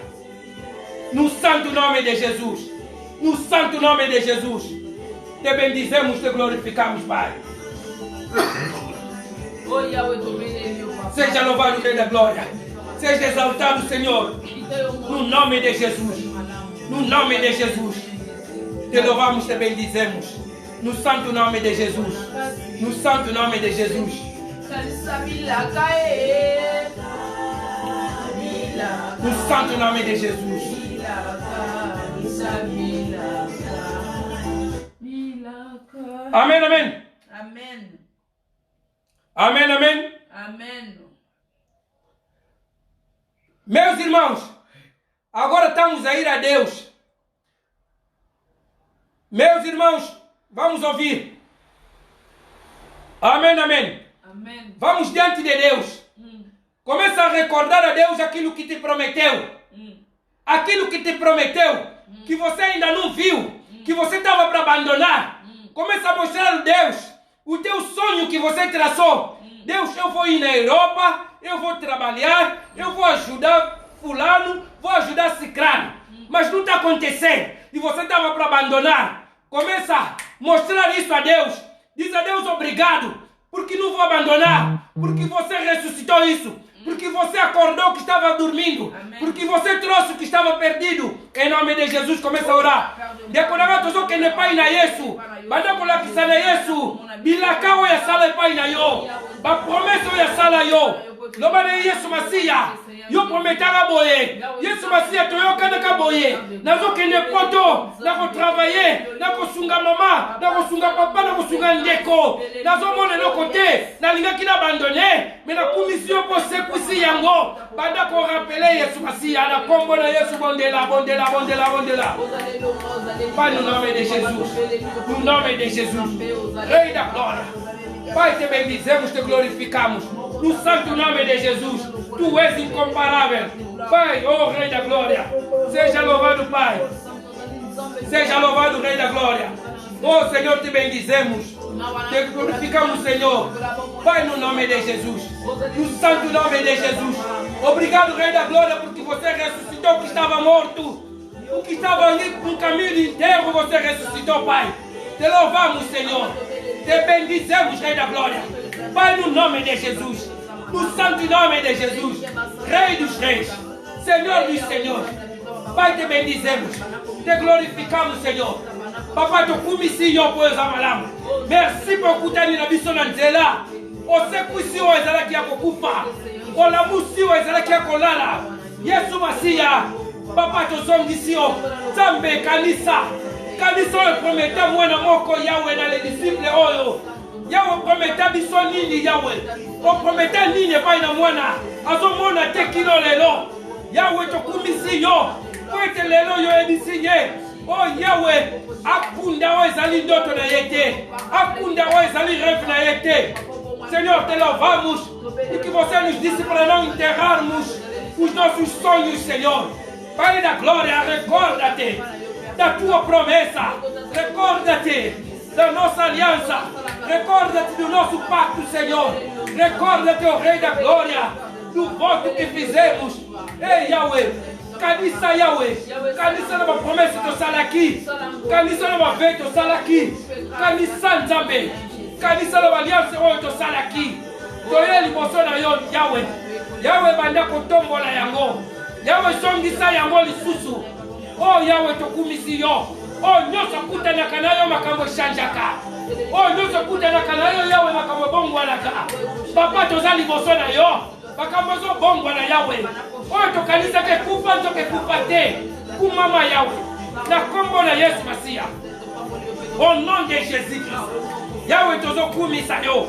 No santo nome de Jesus. No santo nome de Jesus. Te bendizemos, te glorificamos, Pai. Seja louvado, Rei da Glória. Seja exaltado, Senhor. No nome de Jesus. No nome de Jesus. Te louvamos, te bendizemos. No santo nome de Jesus. No santo nome de Jesus. No santo nome de Jesus. Amém, amém.
Amém.
Amém, amém.
Amém.
Meus irmãos, agora estamos a ir a Deus. Meus irmãos, vamos ouvir. Amém, amém.
Amém.
Vamos diante de Deus. Começa a recordar a Deus aquilo que te prometeu. Aquilo que te prometeu, que você ainda não viu, que você estava para abandonar. Começa a mostrar a Deus o teu sonho que você traçou. Deus, eu vou ir na Europa, eu vou trabalhar, eu vou ajudar fulano, vou ajudar ciclano. Mas não está acontecendo. E você estava para abandonar. Começa a mostrar isso a Deus. Diz a Deus obrigado, porque não vou abandonar, porque você ressuscitou isso, porque você acordou que estava dormindo, porque você trouxe o que estava perdido. Em nome de Jesus, começa a orar. Decorava só que ne pai na Yesu, banda kola kisana Yesu, bilaka o ya sala pai na yo, ba promesse o ya sala yo. Loba ne Yesu Masia, yo prometaka boye. Yesu Masia toyo kana ka boye. Nazo kene poto, na ko travailler, na ko sunga mama, na ko sunga papa, na ko sunga ndeko. Nazo mona no côté, na linga kina abandonné, mais na commission pour sekusi yango. Banda ko rappeler Yesu Masia na kombo na Yesu bondela. Pai, no nome de Jesus, no nome de Jesus, Rei da Glória, Pai, te bendizemos, te glorificamos, no santo nome de Jesus, Tu és incomparável, Pai, oh Rei da Glória, seja louvado, Pai, seja louvado, Rei da Glória, oh Senhor, te bendizemos, te glorificamos, Senhor, Pai, no nome de Jesus, no santo nome de Jesus, obrigado, Rei da Glória, porque você ressuscitou o que estava morto. O que estava ali no caminho de enterro, você ressuscitou, Pai. Te louvamos, Senhor. Te bendizemos, Rei da Glória. Pai, no nome de Jesus. No santo nome de Jesus. Rei dos reis. Senhor dos senhores. Pai, te bendizemos. Te glorificamos, Senhor. Papai, tu kumisi yo poeza malamu. Merci pour kutani na biso na nzela. Osekuisi o ezalaki ya kokufa. Olamusi o ezalaki ya kolala. Yesu Masia. Papa tozongisio Nzambe kanisa oyo prometa mwana moko Yawe na les disciples oyo Yawe prometa biso nini Yawe oprometa nini epai na mwana azomona te kino lelo Yawe tokumisi yo po ete lelo yo ebisi ye o Yawe akunda oyo ezali ndoto na ye te akunda oyo ezali rêve na ye te Senhor, te louvamos e que você nos disse para não enterrarmos os nossos sonhos, Senhor. Pai da glória, recorda-te da tua promessa, recorda-te da nossa aliança, recorda-te do nosso pacto, Senhor, recorda-te, ó Rei da glória, do voto que fizemos. Ei, Yahweh, kanisa Yahweh, kanisa na promessa do sala aqui, kanisa na veto do sala aqui, kanisa Nzambe, kanisa na aliança do sala aqui, toyeli bosona yo Yahweh, Yahweh banda kotombola yango. Yawe songisa yango lisusu. Oh Yawe tokumisi yo. Oh nyoso kutanaka nayo makambo shanjaka. Oh nyoso kutanaka nayo Yawe makambo bongwanaka. Papa tozali boso na yo. Makambo zo bongwana Yawe. Oh tokanisa ke kufa nzoke kufa te. Kumama Yawe. Na kombo na Yesu Masia. Au nom de Jésus-Christ. Yawe tozo kumisa yo.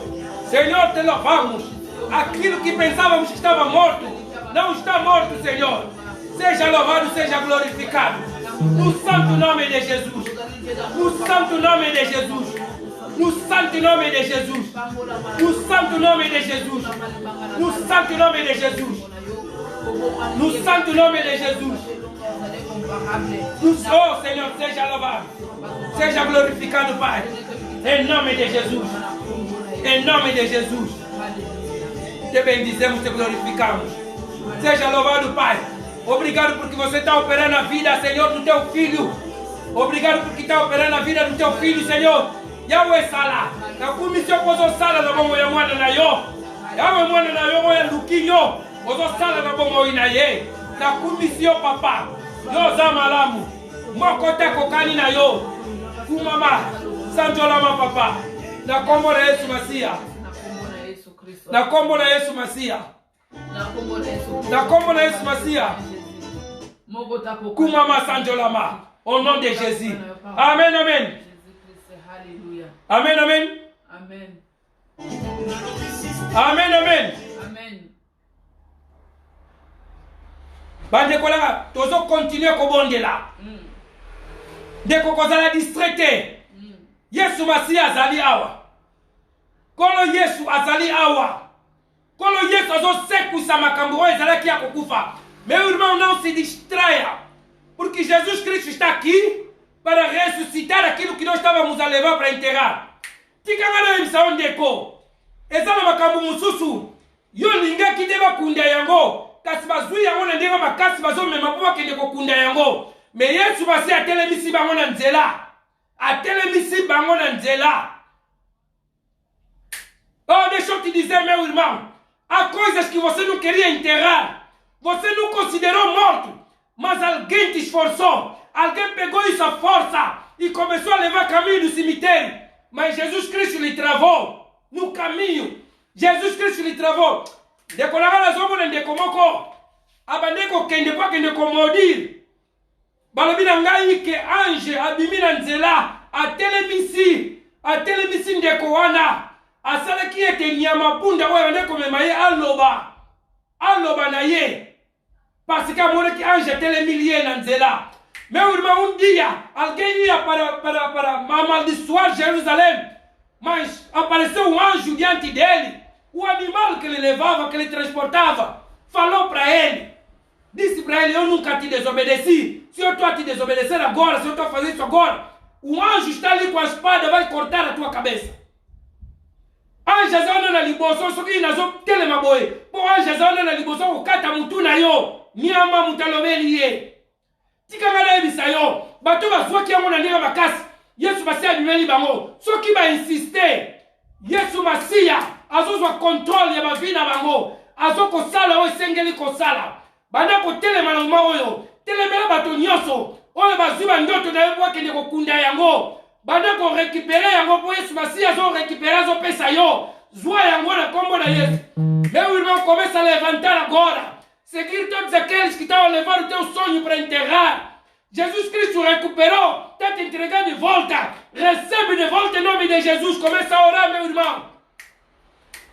Senhor, te louvamos. Aquilo que pensávamos que estava morto não está morto, Senhor. Seja louvado, seja glorificado. No santo nome de Jesus. No santo nome de Jesus. No santo nome de Jesus. No santo nome de Jesus. No santo nome de Jesus. No santo nome de Jesus. Oh, Senhor, seja louvado. Seja glorificado, Pai. Em nome de Jesus. Em nome de Jesus. Te bendizemos, te glorificamos. Seja louvado, Pai. Obrigado porque você está operando a vida, Senhor, do teu filho. Obrigado porque está operando a vida do teu filho, Senhor. Yahweh sala. Na comissão poso sala na bongo ya mwana na yo. Yahweh mwana na yo ya lukinyo. Poso sala na bongo ina ye. Na comissão papa. Yo za malamu. Moko te kokani na yo. Kumama. Santo lama papa. Na kombo na Yesu Masia. Na kombo na Yesu Masia. Na kombo na Yesu Masia. Kumama Santo lama. Au nom de Jésus. Amen, amen. Amen, amen.
Amen.
Amen, amen.
Amen.
Bande kolanga, tozo continuer ko bondela. Deko kozala distraité. Yesu Masia azali awa. Kolo Yesu azali awa. Kolo Yesu azo sekusa makambo oyo ezalaki ya kokufa. Meu irmão, não se distraia. Porque Jesus Cristo está aqui para ressuscitar aquilo que nós estávamos a levar para enterrar. Tikanga na emissão ndeko. Ezana makambu mususu. Yo linga kideba kunda yango. Kasi bazui yango na ndenge makasi bazomema po bakende kokunda yango. Me Yesu basi atelemisi bango na nzela. Atelemisi bango na nzela. Oh, des choses qui disaient, mes irmãos, à cause de ce que você não queria enterrar, você não considerou morto, mas alguém te esforçou, alguém pegou isso à força e começou a levar caminho do cemitério. Mas Jesus Cristo lhe travou no caminho. Jesus Cristo lhe travou. Decolava nas obras de Comoko, abandeko kende kwa kende komodir. Balabina ngai ke ange abimina nzela, atelemisi ndeko wana. Asala ki ete nyama punda oyo bande komema ye aloba na ye parce que amone ki ange telemilie na nzela. Mais un dia alguém ia para amaldiçoar Jerusalém, mas apareceu um anjo diante dele. O animal que ele levava, que ele transportava, falou para ele, disse para ele: eu nunca te desobedeci. Se eu estou a te desobedecer agora, se eu estou a fazer isso agora, o anjo está ali com a espada, vai cortar a tua cabeça. Anja zaona na liboso soki nazo telema boye. Po anja zaona na liboso kokata mutu na yo. Nyama mutalobeli ye. Tika ngala ebisa yo. Bato bazwaki yango na ndenge makasi. Yesu Masiya abimeli bango. Soki ba insiste. Yesu Masiya azozwa contrôle ya bavi na bango. Azokosala oyo esengeli kosala. Banda kotelema na moma oyo. Telemela bato nyonso. Oyo bazwi bandoto na yo po akende kokunda yango. Banda ko récupérer yango po Yesu Masiya zo récupérer zo pesa yo. Zwa yango na kombo na Yesu. Meu irmão, começa a levantar agora. Seguir todos aqueles que estão a levar o teu sonho para enterrar. Jesus Cristo recuperou, está te entregando de volta. Recebe de volta em nome de Jesus. Começa a orar, meu irmão.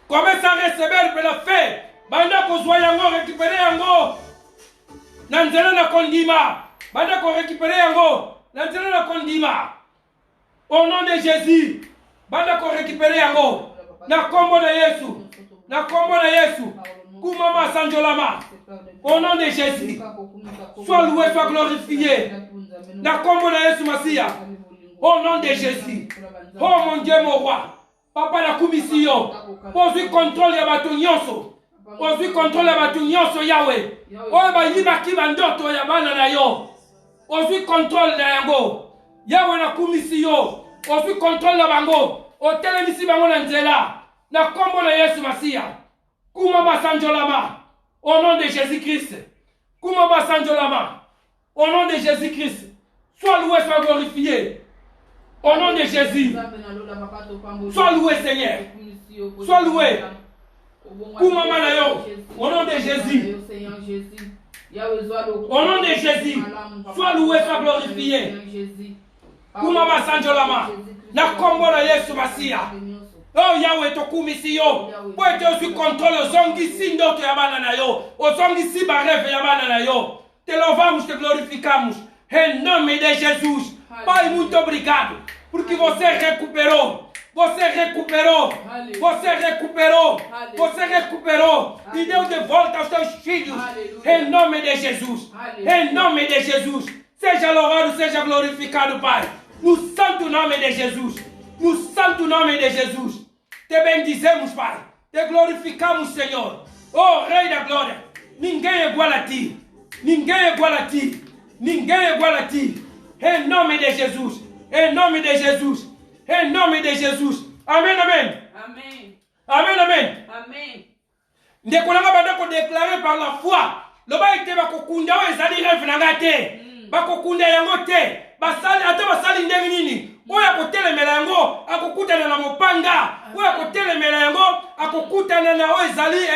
Começa a receber pela fé. Banda ko zwa yango, récupérer yango. Na nzela na kondima. Banda ko récupérer yango. Na nzela na kondima. Au nom de Jésus, banda ko récupérer yango. Na kombo na Yesu. Na kombo na Yesu. Kumama sanjolama. Au nom de Jésus. Sois loué, sois glorifié. Na kombo na Yesu Masiya. Au nom de Jésus. Oh mon Dieu, mon roi. Papa na kumisiyo. Pozwi contrôle ya bato nyonso. Pozwi contrôle ya bato nyonso Yahweh. Oyo bayibaki bandoto ya bana na yo. Pozwi contrôle na yango. Yahweh na kumisiyo. Pozwi contrôle na bango. Otelemisi bango na nzela. Na kombo na Yesu Masiya. Kumama sanjolama. Au nom de Jésus-Christ. Kumama sanjolama. Au nom de Jésus-Christ. Sois loué, sois glorifié. Au nom de Jésus. Sois loué, Seigneur. Sois loué. Kumama na yo. Au nom de Jésus. Au nom de Jésus. Sois loué, sois glorifié. Kumama sanjolama. Na kombo na Yesu Masiya. Oh Yahweh tokumisi yo. Po ete osu contrôle ozongisi ndoto ya bana na yo. Ozongisi bareve ya bana na yo. Te louvamos, te glorificamos. Em nome de Jesus. Pai, muito obrigado. Porque você recuperou. Você recuperou. Você recuperou. Você recuperou. E deu de volta aos teus filhos. Em nome de Jesus. Em nome de Jesus. Seja louvado, seja glorificado, Pai. No santo nome de Jesus. No santo nome de Jesus. Te bendizemos, Pai. Te glorificamos, Senhor. Oh, Rei da Glória. Ninguém é igual a ti. Ninguém é igual a ti. Ninguém é igual a ti. Em nome de Jesus. Em nome de Jesus. Em nome de Jesus. Amém, amém.
Amen.
Amen, amém.
Amen.
Ndekolanga bandako déclarer par la foi. Loba ete bakokunda o ezali rêve nanga te. Bakokunda yango te. Basali ata basali ndenge nini. Oya kotelemela yango akokutana na mopanga. Oya kotelemela yango akokutana na o ezali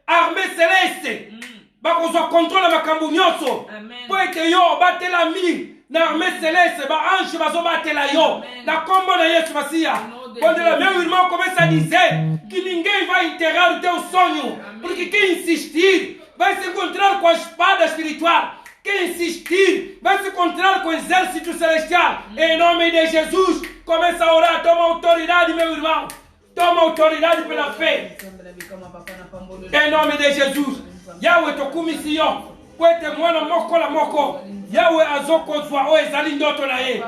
armée céleste. Bakozwa contrôle makambo nyonso. Po ete yo batelami na armée céleste ba ange bazobatela yo. Na kombo na Yesu Masiya. Quando la meu irmão começa a dizer que ninguém vai enterrar o teu sonho, porque quem insistir vai se encontrar com a espada espiritual. Quem insistir vai se encontrar com o exército celestial. Em nome de Jesus, começa a orar, toma autoridade, meu irmão. Toma autoridade pela fé. Em nome de Jesus. Yahweh tokumisiyo. Kwete mwana moko la moko. Yawe azokozwa o ezali ndoto na ye.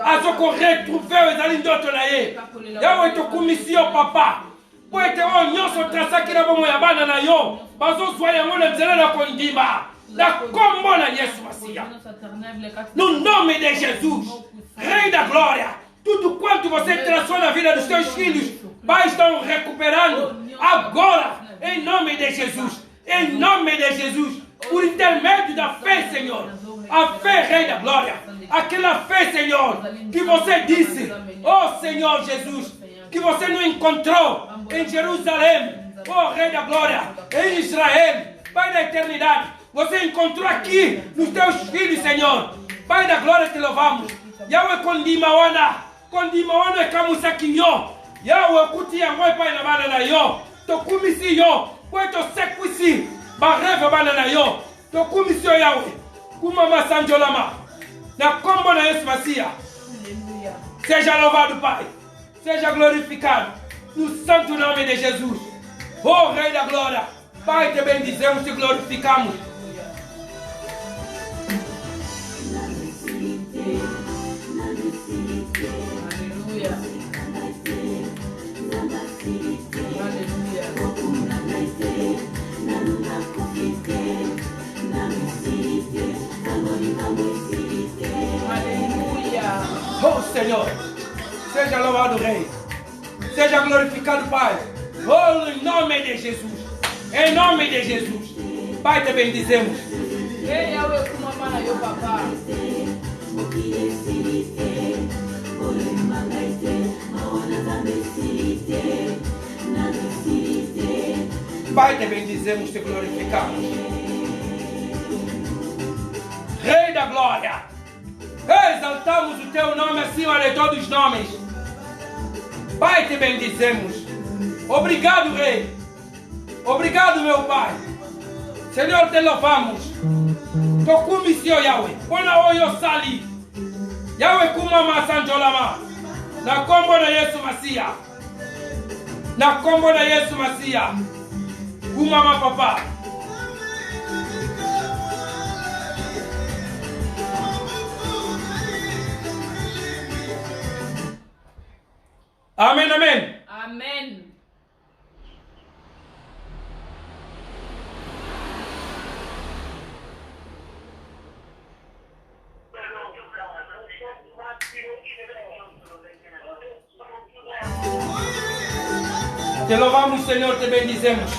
Azoko retrouver o ezali ndoto na ye. Yawe tokumisi yo papa. Po ete o nyonso trasaki na bomo ya bana na yo. Bazozwa yango na nzela na kondima. Na kombo na Yesu Masia. No nome de Jesus. Rei da glória. Tudo quanto você traçou na vida dos teus filhos, Pai, estão recuperando agora, em nome de Jesus. Em nome de Jesus. Por intermédio da fé, Senhor. A fé, Rei da glória. Aquela fé, Senhor, que você disse, oh Senhor Jesus, que você não encontrou em Jerusalém, oh Rei da glória, em Israel, Pai da eternidade. Você encontrou aqui nos teus filhos, Senhor. Pai da glória, te louvamos. Yahweh kondimawana e kamusakinyo. Yahweh kuti yango Pai na bana na yo. Tokumisi yo. Kweto sekwisi. Bareve bana na yo. Tokumisi yo Yahweh. Kumama sanjolama. Na kombo na Yesu Masia. Seja louvado, Pai. Seja glorificado. No santo nome de Jesus. Oh Rei da glória. Pai, te bendizemos, te glorificamos. Oh Senhor, seja louvado Rei, seja glorificado Pai, oh em nome de Jesus, em nome de Jesus, Pai te bendizemos.
Ei, Yahweh, como amar eu, papá.
Pai te bendizemos, te glorificamos. Rei da glória, exaltamos o teu nome acima de todos os nomes. Pai, te bendizemos. Obrigado, Rei. Obrigado, meu Pai. Senhor, te louvamos. Tokumisi yo Yahweh. Bona oyo sali. Yahweh kumama sanjolama. Na kombo na Yesu Masia. Na kombo na Yesu Masia. Kumama papa. Amen, amen.
Amen.
Te louvamos, Senhor, te bendizemos.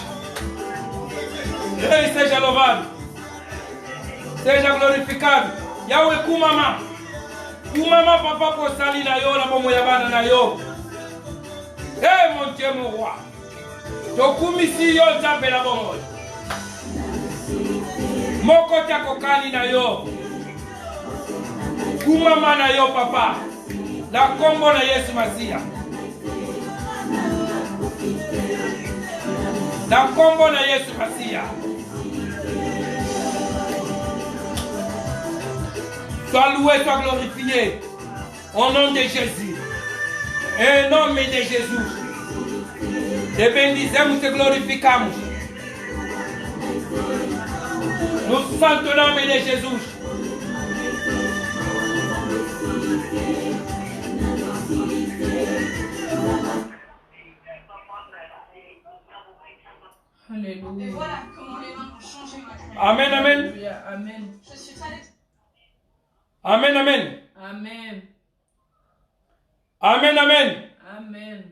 Rei, seja louvado. Seja glorificado. Yahweh kumama. Kumama papa posali na yo na bomo ya bana na yo. Hey, mon Dieu, mon roi. Tokumisi yo nzambe na bomo. Moko tia kokani na yo. Kumama na yo papa. Na kombo na Yesu Masia. Na kombo na Yesu Masia. Sois loué, sois glorifié. Au nom de Jésus. Em nome de Jesus. Te bendizemos, te glorificamos. No santo nome de Jesus.
Alléluia.
Et voilà comment les mains ont changé ma vie.
Amen, amen.
Alléluia. Amen.
Je suis allée.
Amen, amen.
Amen.
Amen, amen.
Amen.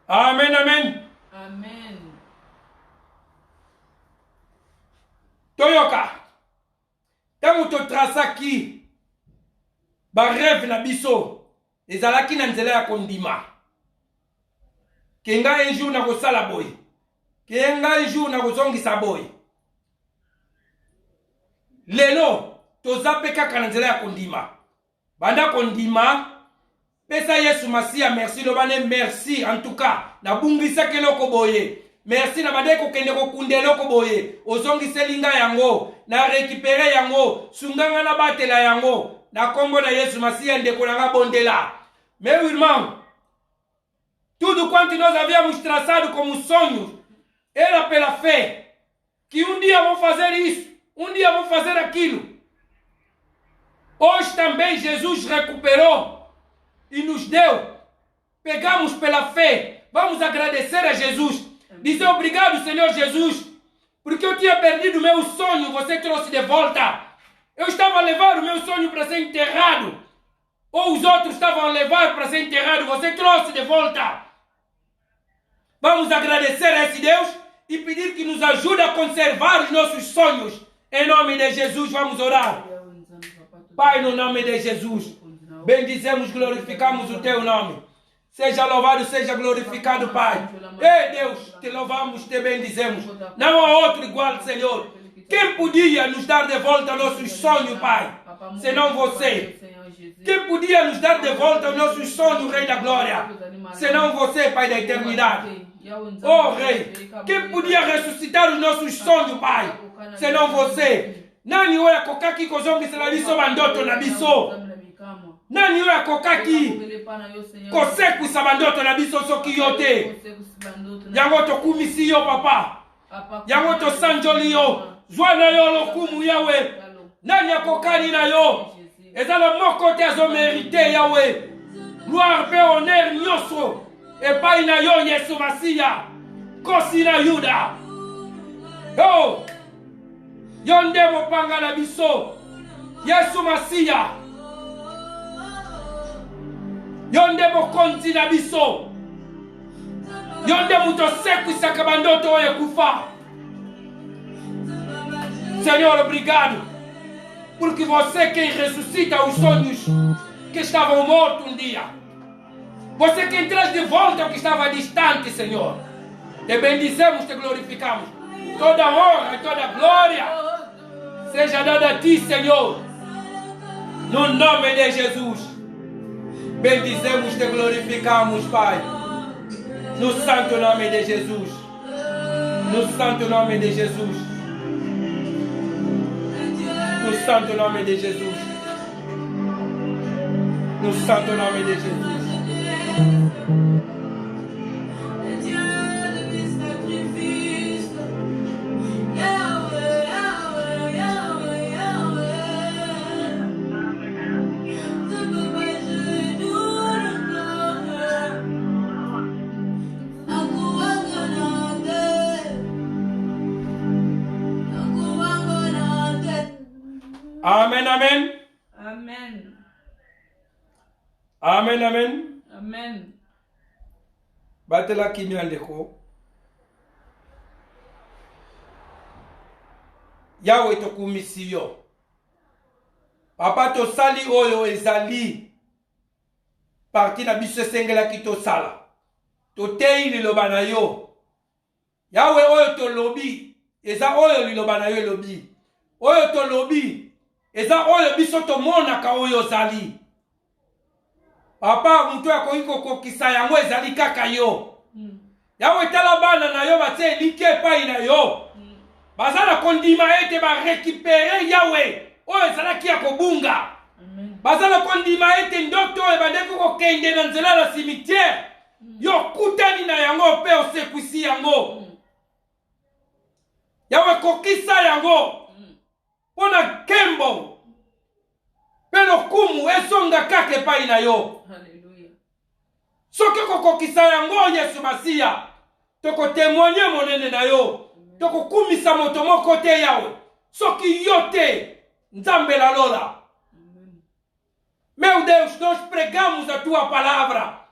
Amen, amen.
Amen.
Toyoka. Tango totrasaki ba rêve na biso ezalaki na nzela ya kondima. Kenga un jour na kosala boy. Kenga un jour na kozongisa boy. Lelo tozape kaka na nzela ya kondima. Banda kondima pesa Yesu Masia merci lobane merci en tout cas na bungisa keloko boye. Merci na bade ko kende ko kundeloko boye. Ozongise linga yango na récupérer yango sunganga na batela yango na kombo na Yesu Masia ndeko na bondela. Meu irmão, tudo quanto nós havíamos traçado como sonhos era pela fé. que um dia vou fazer isso, um dia vou fazer aquilo. Hoje também Jesus recuperou e nos deu. Pegamos pela fé. Vamos agradecer a Jesus. Dizer obrigado, Senhor Jesus, porque eu tinha perdido o meu sonho, você trouxe de volta. Eu estava a levar o meu sonho para ser enterrado. Ou os outros estavam a levar para ser enterrado, você trouxe de volta. Vamos agradecer a esse Deus e pedir que nos ajude a conservar os nossos sonhos. Em nome de Jesus, vamos orar. Pai, no nome de Jesus, bendizemos, glorificamos o teu nome. Seja louvado, seja glorificado, Pai. Ei, Deus, te louvamos, te bendizemos. Não há outro igual, Senhor. Quem podia nos dar de volta nossos sonhos, Pai, senão você? Quem podia nos dar de volta os nossos sonhos, Rei da Glória, senão você, Pai da eternidade? Oh, Rei, quem podia ressuscitar os nossos sonhos, Pai, senão você? Nani oya kokaki kozongisela biso bandoto na biso? Nani oya kokaki kosekwisa bandoto na biso soki yo te? Yango tokumisi yo, Papa. Yango tosanjoli yo. Zwa na yo lokumu, Yawe. Nani akokani na yo? Ezala moko te azomerite, Yawe. Gloire pe honneur nyonso epai na yo, Yesu Masiya. Kosi na Yuda. Oh! Yonde mopanga na biso, Yesu Masiya. Yonde mokonzi na biso. Yonde mutosekwisa kabandoto oye kufa. Senhor, obrigado, porque você quem ressuscita os sonhos que estavam mortos um dia. Você quem traz de volta o que estava distante, Senhor. Te bendizemos, te glorificamos. Toda honra e toda glória seja dada a ti, Senhor. No nome de Jesus. Bendizemos, te glorificamos, Pai. No santo nome de Jesus. No santo nome de Jesus. No santo nome de Jesus. No santo nome de Jesus. Amen, amen.
Amen.
Amen, amen.
Amen.
Batela kimi andeko. Yawe tokumisi yo. Papa tosali oyo ezali parti na biso esengela ki tosala. Totei liloba na yo. Yawe oyo tolobi eza oyo liloba na yo elobi. Oyo tolobi eza oyo biso tomonaka oyo zali. Papa, mutu akoki kokokisa yango ezali kaka yo. Yawe tala bana na yo batie elike epai na yo. Bazala kondima ete barekipere Yawe oyo ezalaki ya kobunga. Bazala kondima ete ndoto oyo bandeki kokende na nzela na cimetière. Yo kutani na yango pe osekwisi yango. Yawe kokisa yango. Pona kembo peno kumu esonga kake epai na yo.
Hallelujah.
Soki kokokisa yango, Yesu Masiya, toko témoigner monene na yo. Toko kumisa moto moko te, Yawe. Soki yo te, Nzambe la lola. Meu Deus, nós pregamos a tua palavra,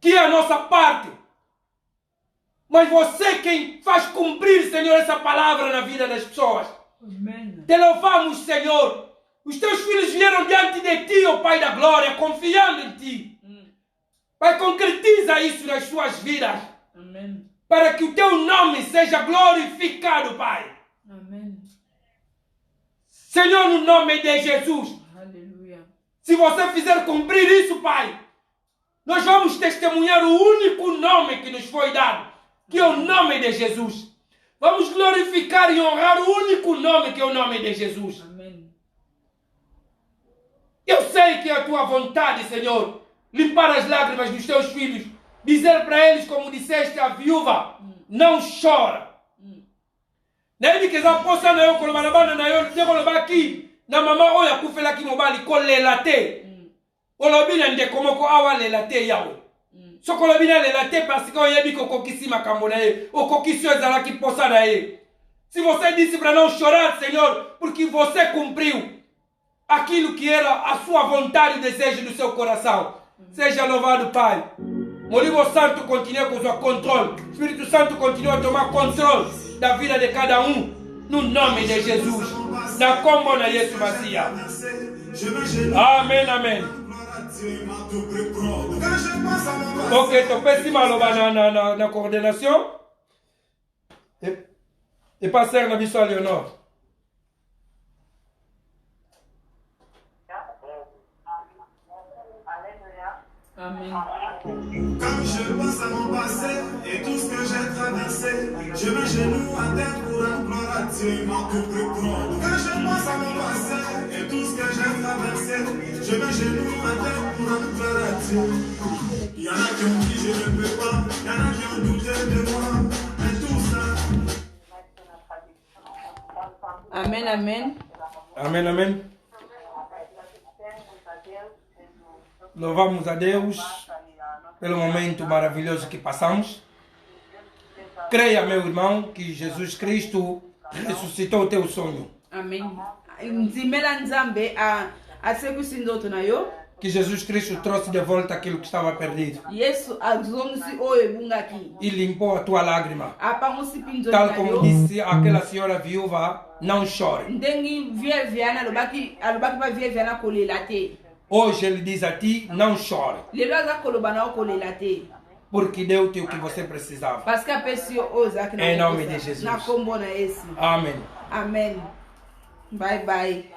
que é a nossa parte. Mas você quem faz cumprir, Senhor, essa palavra na vida das pessoas.
Amen.
Te louvamos, Senhor. Os teus filhos vieram diante de ti, ó Pai da Glória, confiando em ti. Pai, concretiza isso nas suas vidas.
Amen.
Para que o teu nome seja glorificado, Pai.
Amen.
Senhor, no nome de Jesus.
Aleluia.
Se você fizer cumprir isso, Pai, nós vamos testemunhar o único nome que nos foi dado, que é o nome de Jesus. Vamos glorificar e honrar o único nome, que é o nome de Jesus.
Amém.
Eu sei que é a tua vontade, Senhor, limpar as lágrimas dos teus filhos, dizer para eles, como disseste à viúva, não chora. nayebi ke eza mposa na yo koloba na bana na yo nde kolobaki na mama oyo akufelaki mobali kolela te olobi na ndeko moko awa lela te yawe soki olobi na lela te parce que oyebi ke okokisi makambo na ye okokisi oyo ezalaki mposa na ye. Se você disse para não chorar, Senhor, porque você cumpriu aquilo que era a sua vontade e desejo do seu coração. Seja louvado, Pai. Molivo Santo continue com o seu controle. Espírito Santo continue a tomar controle da vida de cada um. No nome de Jesus. Na combo na Yesu Masia. Amém, amém. Ok, então péssima na coordenação. Et pasteur na biso Léonore.
Amen.
Quand je pense à mon passé et tout ce que j'ai traversé, je me genoux à terre pour rendre gloire à Dieu, mon tout plus grand. Quand je pense à mon passé et tout ce que j'ai traversé, je me genoux à terre pour rendre gloire à Dieu. Il y en a qui ont dit je ne peux pas, il y en a qui ont douté de moi, mais tout ça.
Amen, amen.
Amém, amém. Louvamos a Deus pelo momento maravilhoso que passamos. Creia, meu irmão, que Jesus Cristo ressuscitou o teu sonho.
Amen. Nzimela nzambe asekusindoto na yo.
Que Jesus Cristo trouxe de volta aquilo que estava perdido.
Yesu azongisi oyo ebungaki.
E limpou a tua lágrima.
Apangosi pinzo
Tal
na
como
yo.
disse aquela senhora viúva, não chore.
Ndengi vie viana alobaki ba vie viana kolela te.
Hoje ele diz a ti, não chore.
Lelo aza koloba na kolela te.
Porque deu-te o que você precisava.
Parce que apesi oza
Em nome de Jesus.
Na kombo na Yesu.
Amém.
Amen. Bye bye.